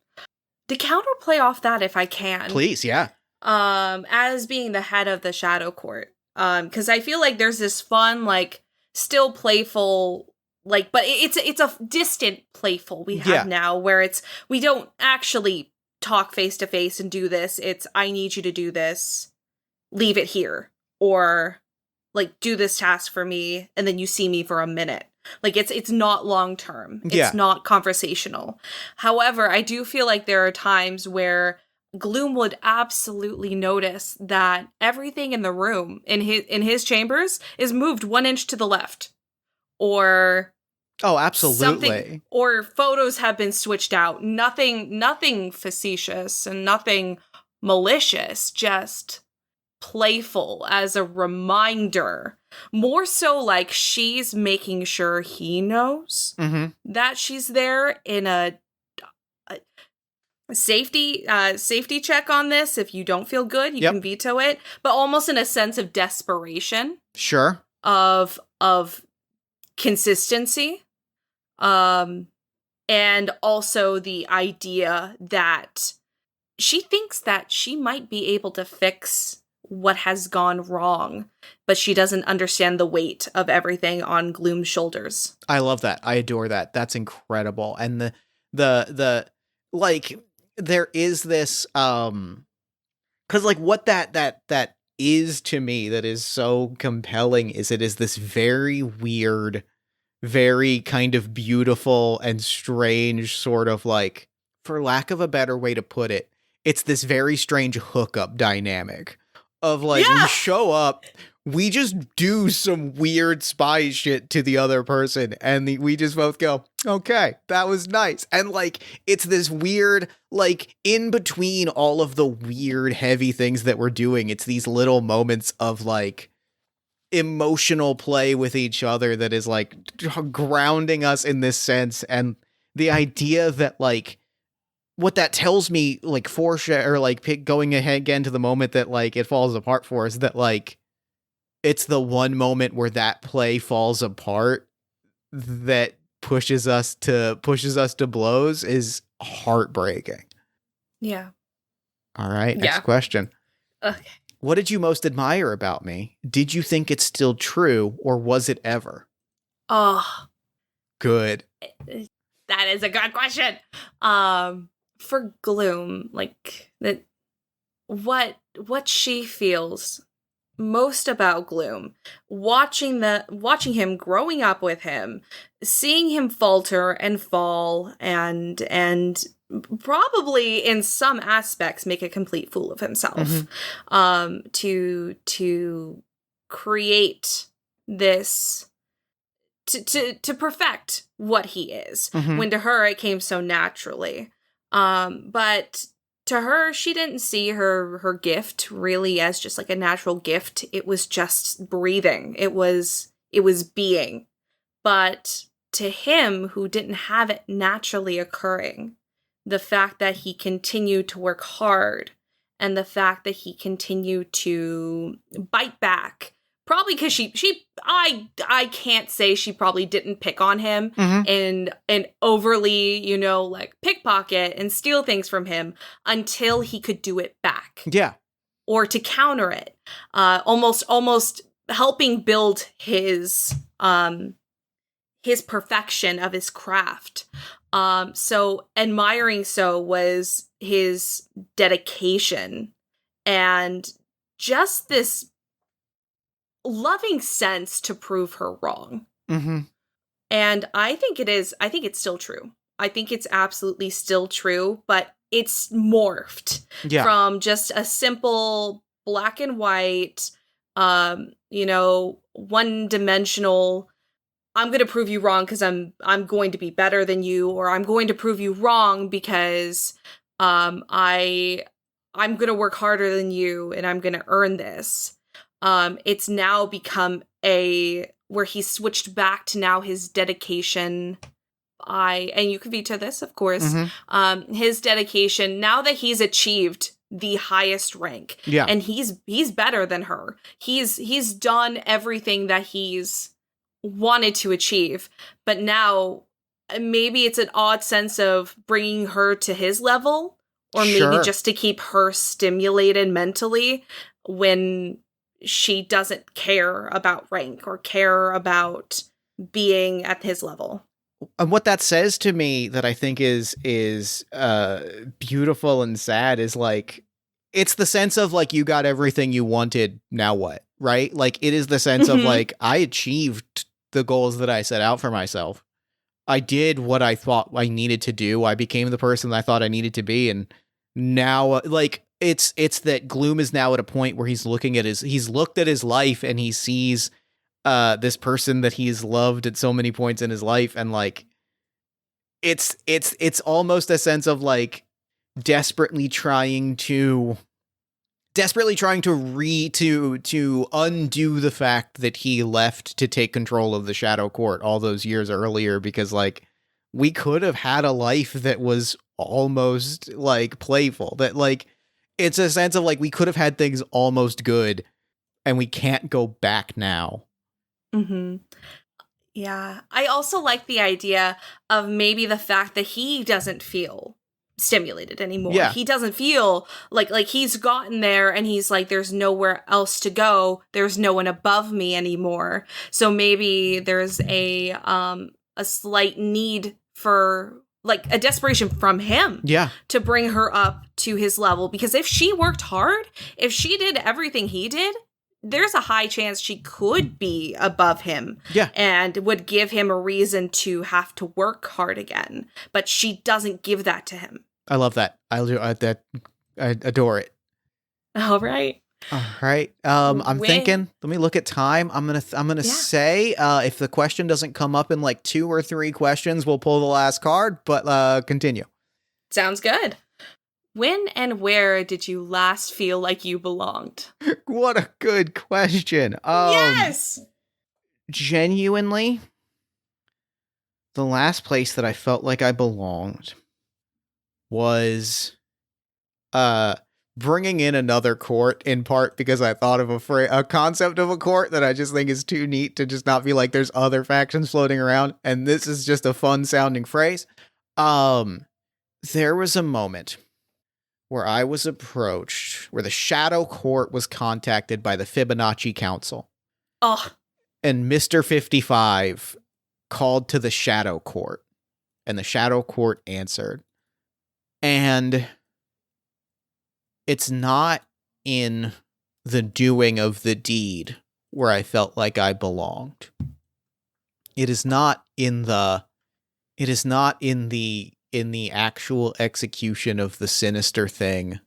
counterplay off that, if I can. Please, yeah. As being the head of the Shadow Court. Because I feel like there's this fun, like, still playful, like, but it's a distant playful we have now, where we don't actually talk face to face and do this. It's, I need you to do this, leave it here, or like, do this task for me, and then you see me for a minute. Like, it's not long term. It's not conversational. However, I do feel like there are times where Gloom would absolutely notice that everything in the room, in his chambers, is moved 1 inch to the left, or Oh, Something, absolutely. or photos have been switched out. Nothing facetious and nothing malicious, just playful as a reminder. More so like she's making sure he knows Mm-hmm. that she's there in a safety check on this. If you don't feel good, you Yep. can veto it, but almost in a sense of desperation, Sure. of consistency, and also the idea that she thinks that she might be able to fix what has gone wrong, but she doesn't understand the weight of everything on Gloom's shoulders. I love that. I adore that. That's incredible. And the like there is this cuz like what that is to me that is so compelling is it is this very weird, very kind of beautiful and strange sort of like, for lack of a better way to put it, it's this very strange hookup dynamic of like we Yeah. show up, we just do some weird spy shit to the other person, and we just both go, okay, that was nice. And like it's this weird, like in between all of the weird heavy things that we're doing, it's these little moments of like emotional play with each other that is like grounding us in this sense. And the idea that like what that tells me, like or like going ahead again to the moment that like it falls apart for us, that like it's the one moment where that play falls apart that pushes us to blows is heartbreaking. Yeah. All right, next Yeah. question. Okay. What did you most admire about me? Did you think it's still true, or was it ever? Oh, Good. that is a good question. For Gloom, like that, what she feels most about Gloom, watching him growing up with him, seeing him falter and fall, and probably in some aspects make a complete fool of himself, to create this, to perfect what he is, when to her it came so naturally. But to her, she didn't see her gift really as just like a natural gift. It was just breathing. It was being. But to him, who didn't have it naturally occurring, the fact that he continued to work hard and the fact that he continued to bite back, probably because I can't say she probably didn't pick on him and overly, like pickpocket and steal things from him until he could do it back. Yeah. Or to counter it. Almost helping build his perfection of his craft. So admiring so was his dedication and just this loving sense to prove her wrong. And I think it's still true. I think it's absolutely still true, but it's morphed from just a simple black and white, one-dimensional, I'm going to prove you wrong because I'm going to be better than you, or I'm going to prove you wrong because I'm going to work harder than you and I'm going to earn this. It's now become where he switched back to now his dedication. And you can veto this, of course. His dedication, now that he's achieved the highest rank, and he's better than her. He's done everything that he's wanted to achieve, but now maybe it's an odd sense of bringing her to his level, or maybe just to keep her stimulated mentally when she doesn't care about rank or care about being at his level. And what that says to me that I think is beautiful and sad is like, it's the sense of like, you got everything you wanted, now what, right? Like it is the sense of like, I achieved the goals that I set out for myself. I did what I thought I needed to do. I became the person that I thought I needed to be. And now like, it's that Gloom is now at a point where he's looked at his life and he sees this person that he's loved at so many points in his life, and like it's almost a sense of like desperately trying to undo the fact that he left to take control of the Shadow Court all those years earlier, because like we could have had a life that was almost like playful, that like it's a sense of like we could have had things almost good and we can't go back now. Mm-hmm. Yeah. I also like the idea of maybe the fact that he doesn't feel stimulated anymore. Yeah. He doesn't feel like he's gotten there and he's like, there's nowhere else to go. There's no one above me anymore. So maybe there's a slight need for like a desperation from him. Yeah. To bring her up to his level, because if she worked hard, if she did everything he did, there's a high chance she could be above him. Yeah. And would give him a reason to have to work hard again. But she doesn't give that to him. I love that. I adore it. All right. All right. I'm thinking, let me look at time. I'm going to say, if the question doesn't come up in like 2 or 3 questions, we'll pull the last card, but continue. Sounds good. When and where did you last feel like you belonged? What a good question. Yes. Genuinely, the last place that I felt like I belonged was bringing in another court, in part because I thought of a concept of a court that I just think is too neat to just not be like there's other factions floating around, and this is just a fun sounding phrase. There was a moment where I was approached, where the Shadow Court was contacted by the Fibonacci Council. Oh. And Mr. 55 called to the Shadow Court, and the Shadow Court answered. And it's not in the doing of the deed where I felt like I belonged. It is not in the actual execution of the sinister thing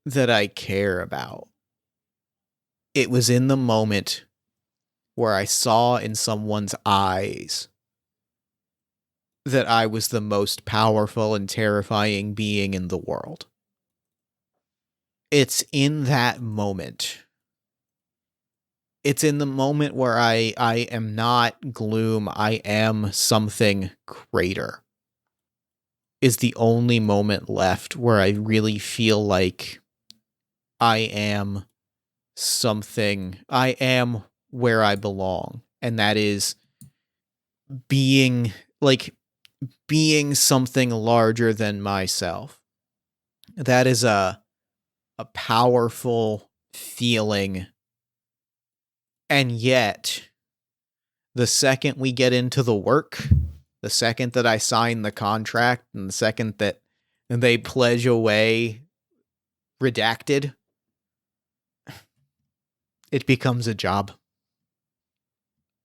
that I care about. It was in the moment where I saw in someone's eyes that I was the most powerful and terrifying being in the world. It's in that moment. It's in the moment where I am not gloom, I am something greater. Is the only moment left where I really feel like I am something, I am where I belong. And that is being something larger than myself. That is a powerful feeling. And yet, the second we get into the work, the second that I sign the contract, and the second that they pledge away redacted, it becomes a job.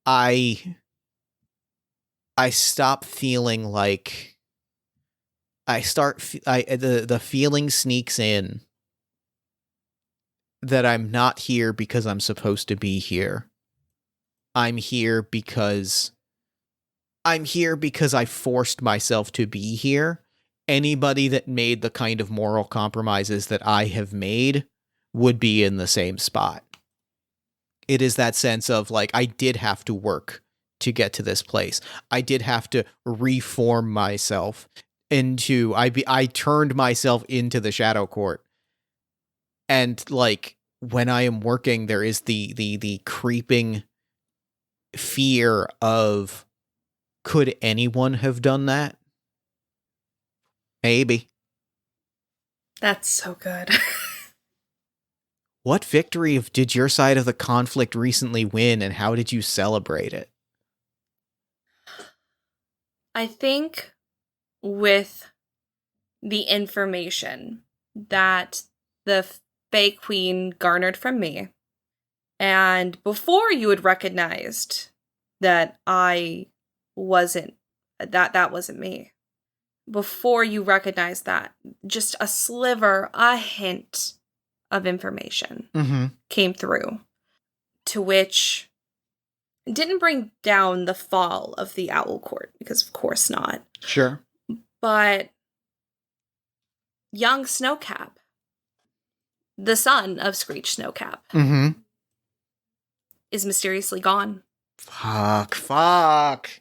I stop feeling like the feeling sneaks in that I'm not here because I'm supposed to be here. I'm here because I forced myself to be here. Anybody that made the kind of moral compromises that I have made would be in the same spot. It is that sense of like, I did have to work to get to this place. I did have to reform myself into, I turned myself into the Shadow Court. And like, when I am working, there is the creeping fear of, could anyone have done that? Maybe. That's so good. What victory did your side of the conflict recently win, and how did you celebrate it? I think with the information that the Fae Queen garnered from me, and before you had recognized that I wasn't, that wasn't me, before you recognized that, just a sliver, a hint of information came through, to which didn't bring down the fall of the Owl Court, because of course not. Sure. But young Snowcap, the son of Screech Snowcap, is mysteriously gone. Fuck.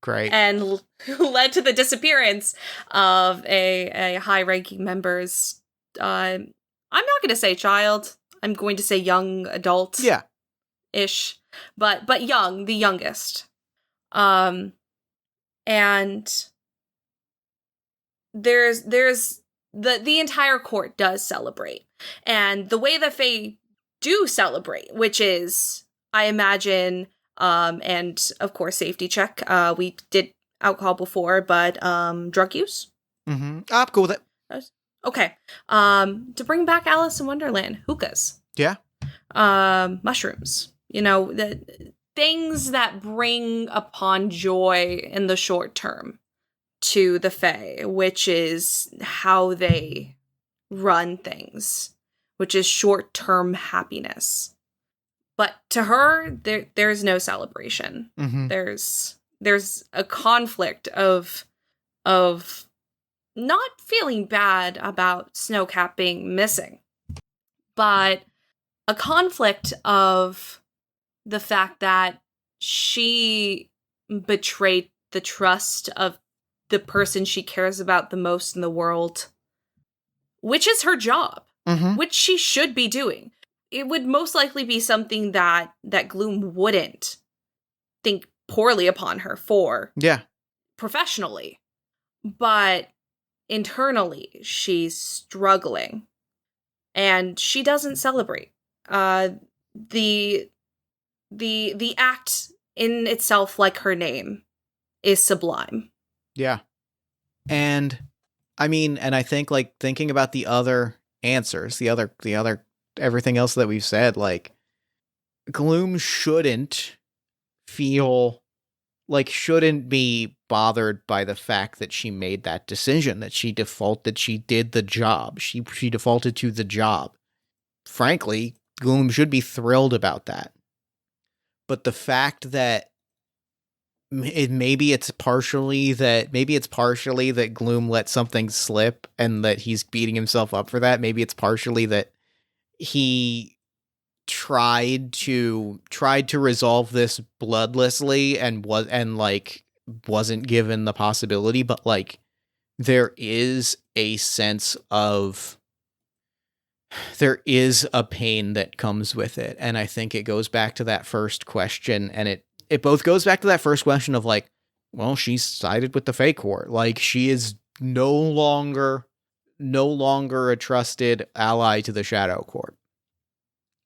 Great. And led to the disappearance of a high-ranking member's, I'm not going to say child, I'm going to say young adult. Yeah. Ish. But young, the youngest. And there's the entire court does celebrate. And the way that they do celebrate, which is, I imagine, and of course safety check. We did alcohol before, but drug use. I'm cool with it. Okay. To bring back Alice in Wonderland, hookahs. Yeah. Mushrooms. The things that bring upon joy in the short term to the Fae, which is how they run things, which is short-term happiness. But to her, there's no celebration. There's a conflict of not feeling bad about Snowcap being missing, but a conflict of the fact that she betrayed the trust of the person she cares about the most in the world, which is her job, which she should be doing. It would most likely be something that Gloom wouldn't think poorly upon her for. Yeah. Professionally. But internally, she's struggling. And she doesn't celebrate. The act in itself, like her name, is sublime. Yeah. And I think, like, thinking about the other answers, the other everything else that we've said, like, Gloom shouldn't be bothered by the fact that she made that decision, that she did the job. She defaulted to the job. Frankly, Gloom should be thrilled about that. But the fact that maybe it's partially that Gloom let something slip and that he's beating himself up for that. Maybe it's partially that he tried to resolve this bloodlessly and wasn't given the possibility, but like there is a pain that comes with it. And I think it goes back to that first question, and it both goes back to that first question of like, well, she's sided with the Fae Court. Like, she is no longer a trusted ally to the Shadow Court.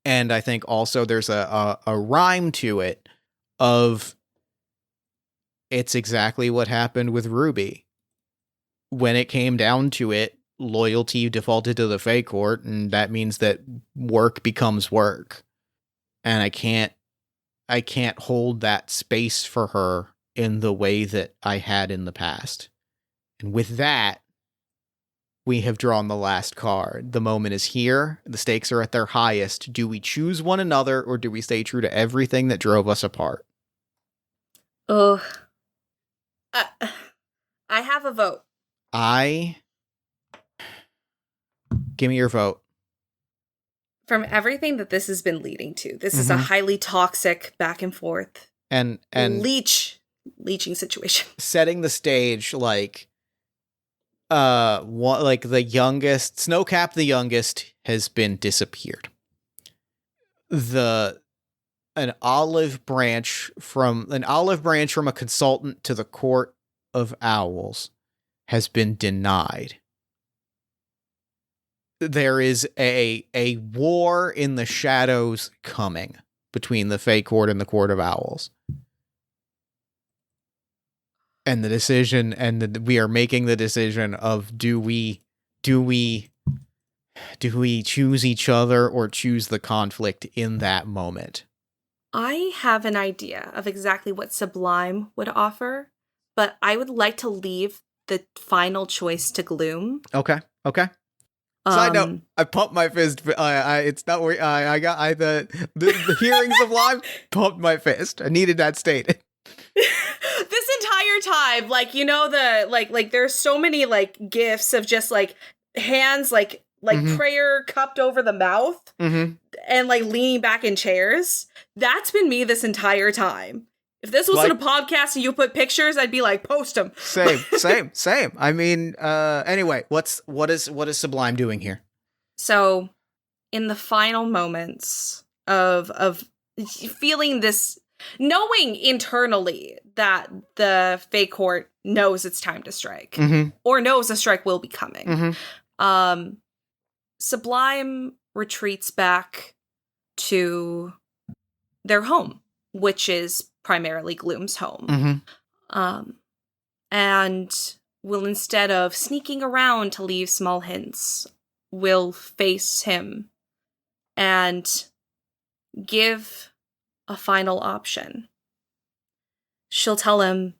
And I think also there's a rhyme to it of it's exactly what happened with Ruby. When it came down to it, loyalty defaulted to the Fae Court, and that means that work becomes work. And I can't hold that space for her in the way that I had in the past. And with that, we have drawn the last card. The moment is here. The stakes are at their highest. Do we choose one another, or do we stay true to everything that drove us apart? Oh. I have a vote. Give me your vote. From everything that this has been leading to, this is a highly toxic back and forth and leeching situation. Setting the stage, like the youngest Snowcap, the youngest, has been disappeared. An olive branch from a consultant to the Court of Owls has been denied. There is a war in the shadows coming between the Fae Court and the Court of Owls. And we are making the decision of do we choose each other or choose the conflict in that moment? I have an idea of exactly what Sublime would offer, but I would like to leave the final choice to Gloom. Okay. Side note, I pumped my fist. It's not where I got the hearing Sublime pumped my fist. I needed that stated. This entire time, like, you know, there's so many like gifs of just like hands like prayer cupped over the mouth and like leaning back in chairs. That's been me this entire time. If this wasn't a podcast and you put pictures, I'd be like, post them. Same. I mean, anyway, what is Sublime doing here? So, in the final moments of feeling this, knowing internally that the Fey Court knows it's time to strike, or knows a strike will be coming, Sublime retreats back to their home, which is primarily Gloom's home. And will, instead of sneaking around to leave small hints, will face him and give a final option. She'll tell him,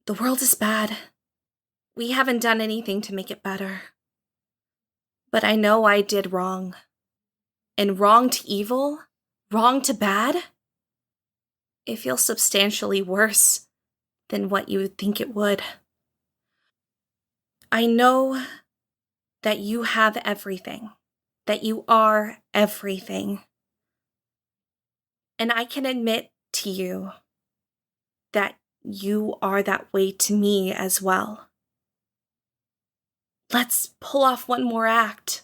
the world is bad. We haven't done anything to make it better. But I know I did wrong. And wrong to evil, wrong to bad, it feels substantially worse than what you would think it would. I know that you have everything, that you are everything. And I can admit to you that you are that way to me as well. Let's pull off one more act.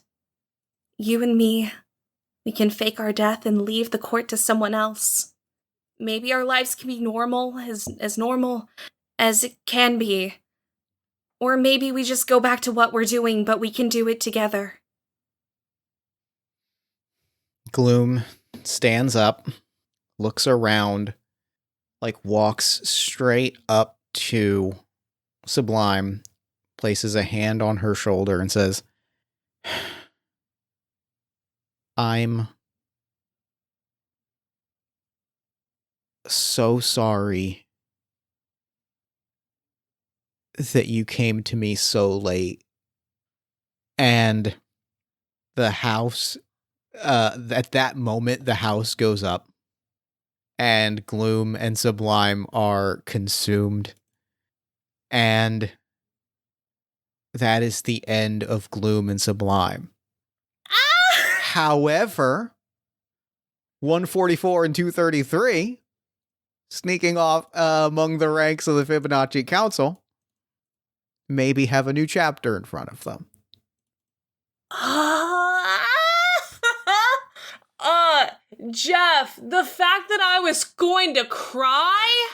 You and me, we can fake our death and leave the court to someone else. Maybe our lives can be normal, as normal as it can be. Or maybe we just go back to what we're doing, but we can do it together. Gloom stands up, looks around, like walks straight up to Sublime, places a hand on her shoulder and says, I'm so sorry that you came to me so late. And the house, at that moment, the house goes up and Gloom and Sublime are consumed. And that is the end of Gloom and Sublime. However, 144 and 233, sneaking off among the ranks of the Fibonacci Council, maybe have a new chapter in front of them. Jeff, the fact that I was going to cry,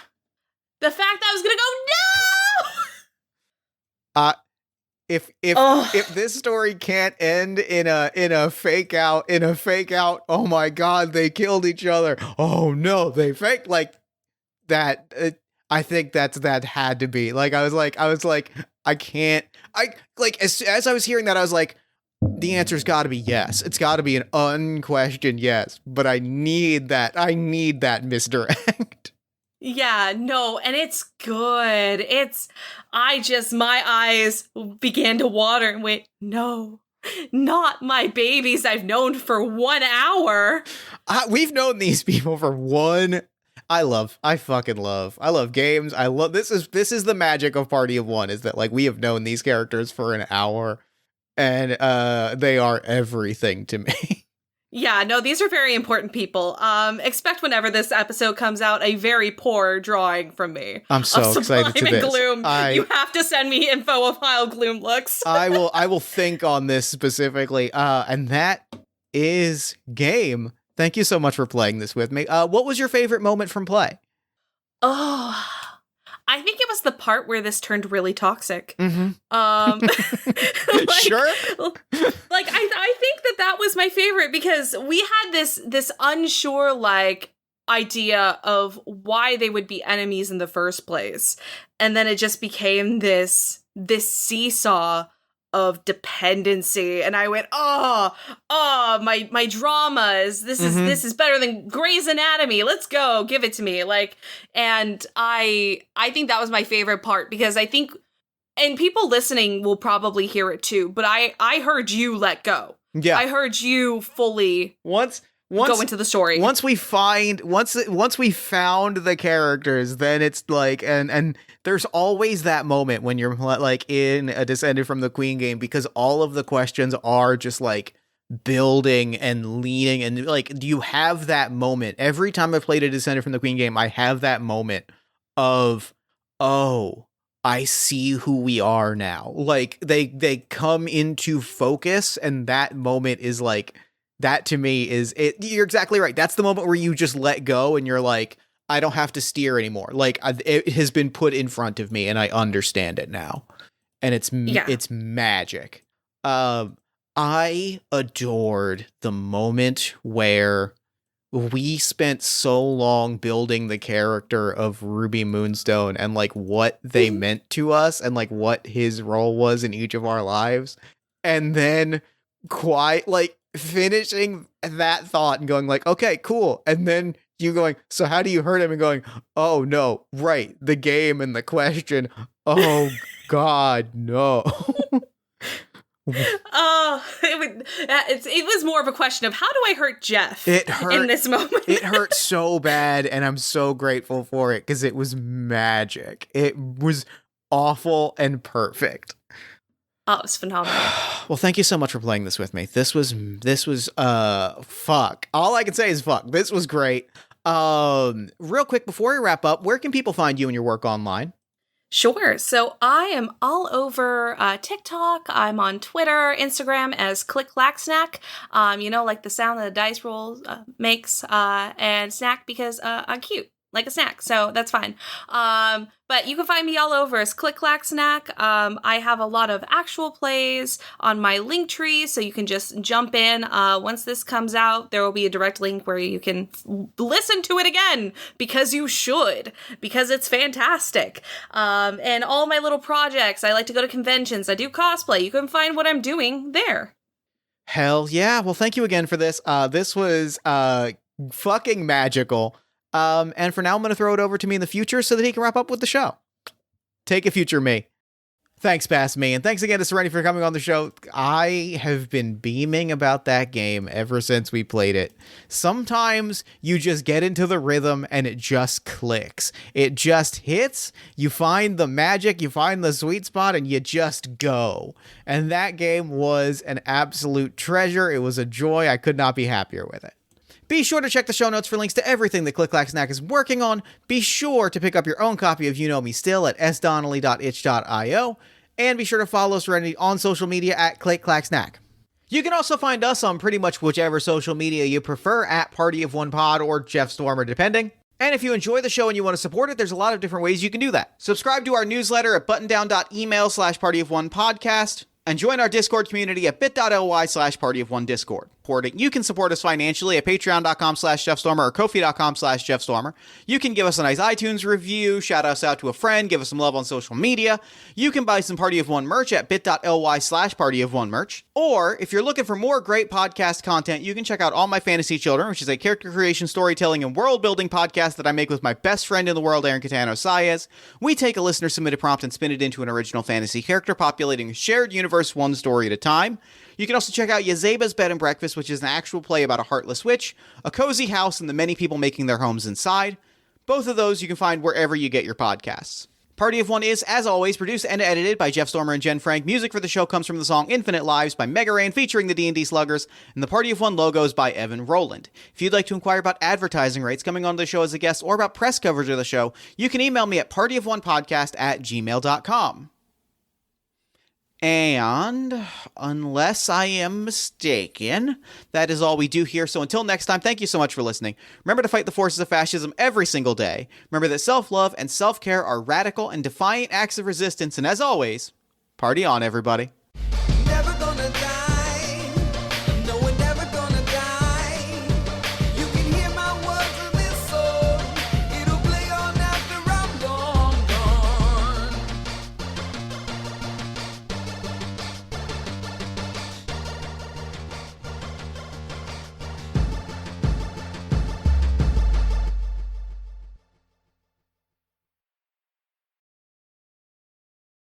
the fact that I was going to go, no! If this story can't end in a fake out, oh my god, they killed each other. Oh no, they faked like that. I think that had to be like I was like I can't. I like as I was hearing that I was like, the answer's got to be yes. It's got to be an unquestioned yes. But I need that misdirect. Yeah, no, and it's good. My eyes began to water and went, no, not my babies I've known for 1 hour. We've known these people for I love games. This is the magic of Party of One, is that like we have known these characters for an hour and they are everything to me. Yeah, no, these are very important people. Expect whenever this episode comes out, a very poor drawing from me. I'm so excited to this. Gloom. You have to send me info of how Gloom looks. I will think on this specifically. And that is game. Thank you so much for playing this with me. What was your favorite moment from play? Oh, I think it was the part where this turned really toxic. Mm-hmm. Sure. Like I think that was my favorite because we had this unsure like idea of why they would be enemies in the first place, and then it just became this seesaw of dependency, and I went, my dramas. This is better than Grey's Anatomy. Let's go, give it to me. Like, and I think that was my favorite part because I think And people listening will probably hear it too, but I heard you let go. Yeah. I heard you fully Once go into the story. Once we found the characters, then it's like, and there's always that moment when you're like in a Descended from the Queen game, because all of the questions are just like building and leading, and like, do you have that moment every time I've played a Descended from the Queen game? I have that moment of, oh, I see who we are now. Like they come into focus, and that moment is like, that to me is it. You're exactly right. That's the moment where you just let go and you're like, I don't have to steer anymore. Like it has been put in front of me and I understand it now. And it's magic. I adored the moment where we spent so long building the character of Ruby Moonstone and like what they meant to us and like what his role was in each of our lives. And then quite like finishing that thought and going like, okay, cool. And then you going, so how do you hurt him? And going, oh no, right, the game and the question. Oh God, no. Oh, it was more of a question of how do I hurt Jeff in this moment? It hurt so bad, and I'm so grateful for it because it was magic. It was awful and perfect. Oh, it was phenomenal. Well, thank you so much for playing this with me. This was fuck. All I can say is fuck. This was great. Real quick before we wrap up, where can people find you and your work online? Sure. So I am all over TikTok. I'm on Twitter, Instagram as Clickclacksnac. Like the sound that a dice roll makes, and snack because I'm cute, like a snack. So that's fine. But you can find me all over as Clickclacksnac. I have a lot of actual plays on my link tree, so you can just jump in. Once this comes out, there will be a direct link where you can listen to it again, because you should, because it's fantastic. And all my little projects, I like to go to conventions, I do cosplay. You can find what I'm doing there. Hell yeah. Well, thank you again for this. This was fucking magical. And for now, I'm going to throw it over to me in the future so that he can wrap up with the show. Take a future me. Thanks, past me. And thanks again to Serenity for coming on the show. I have been beaming about that game ever since we played it. Sometimes you just get into the rhythm and it just clicks. It just hits. You find the magic, you find the sweet spot, and you just go. And that game was an absolute treasure. It was a joy. I could not be happier with it. Be sure to check the show notes for links to everything that Clickclacksnac is working on. Be sure to pick up your own copy of You Know Me Still at sdonnelly.itch.io. And be sure to follow Serenity on social media at Clickclacksnac. You can also find us on pretty much whichever social media you prefer at Party of One Pod or Jeff Stormer, depending. And if you enjoy the show and you want to support it, there's a lot of different ways you can do that. Subscribe to our newsletter at buttondown.email/partyofonepodcast. And join our Discord community at bit.ly/partyofonediscord. You can support us financially at patreon.com/JeffStormer or Ko-fi.com/JeffStormer. You can give us a nice iTunes review, shout us out to a friend, give us some love on social media. You can buy some Party of One merch at bit.ly/partyofonemerch. Or if you're looking for more great podcast content, you can check out All My Fantasy Children, which is a character creation, storytelling, and world building podcast that I make with my best friend in the world, Aaron Catano Saez. We take a listener submitted prompt and spin it into an original fantasy character, populating a shared universe one story at a time. You can also check out Yazeba's Bed and Breakfast, which is an actual play about a heartless witch, a cozy house, and the many people making their homes inside. Both of those you can find wherever you get your podcasts. Party of One is, as always, produced and edited by Jeff Stormer and Jen Frank. Music for the show comes from the song Infinite Lives by Mega Rain featuring the D&D Sluggers, and the Party of One logo is by Evan Rowland. If you'd like to inquire about advertising rates, coming on the show as a guest, or about press coverage of the show, you can email me at partyofonepodcast@gmail.com. And unless I am mistaken, that is all we do here. So until next time, thank you so much for listening. Remember to fight the forces of fascism every single day. Remember that self-love and self-care are radical and defiant acts of resistance. And as always, party on, everybody.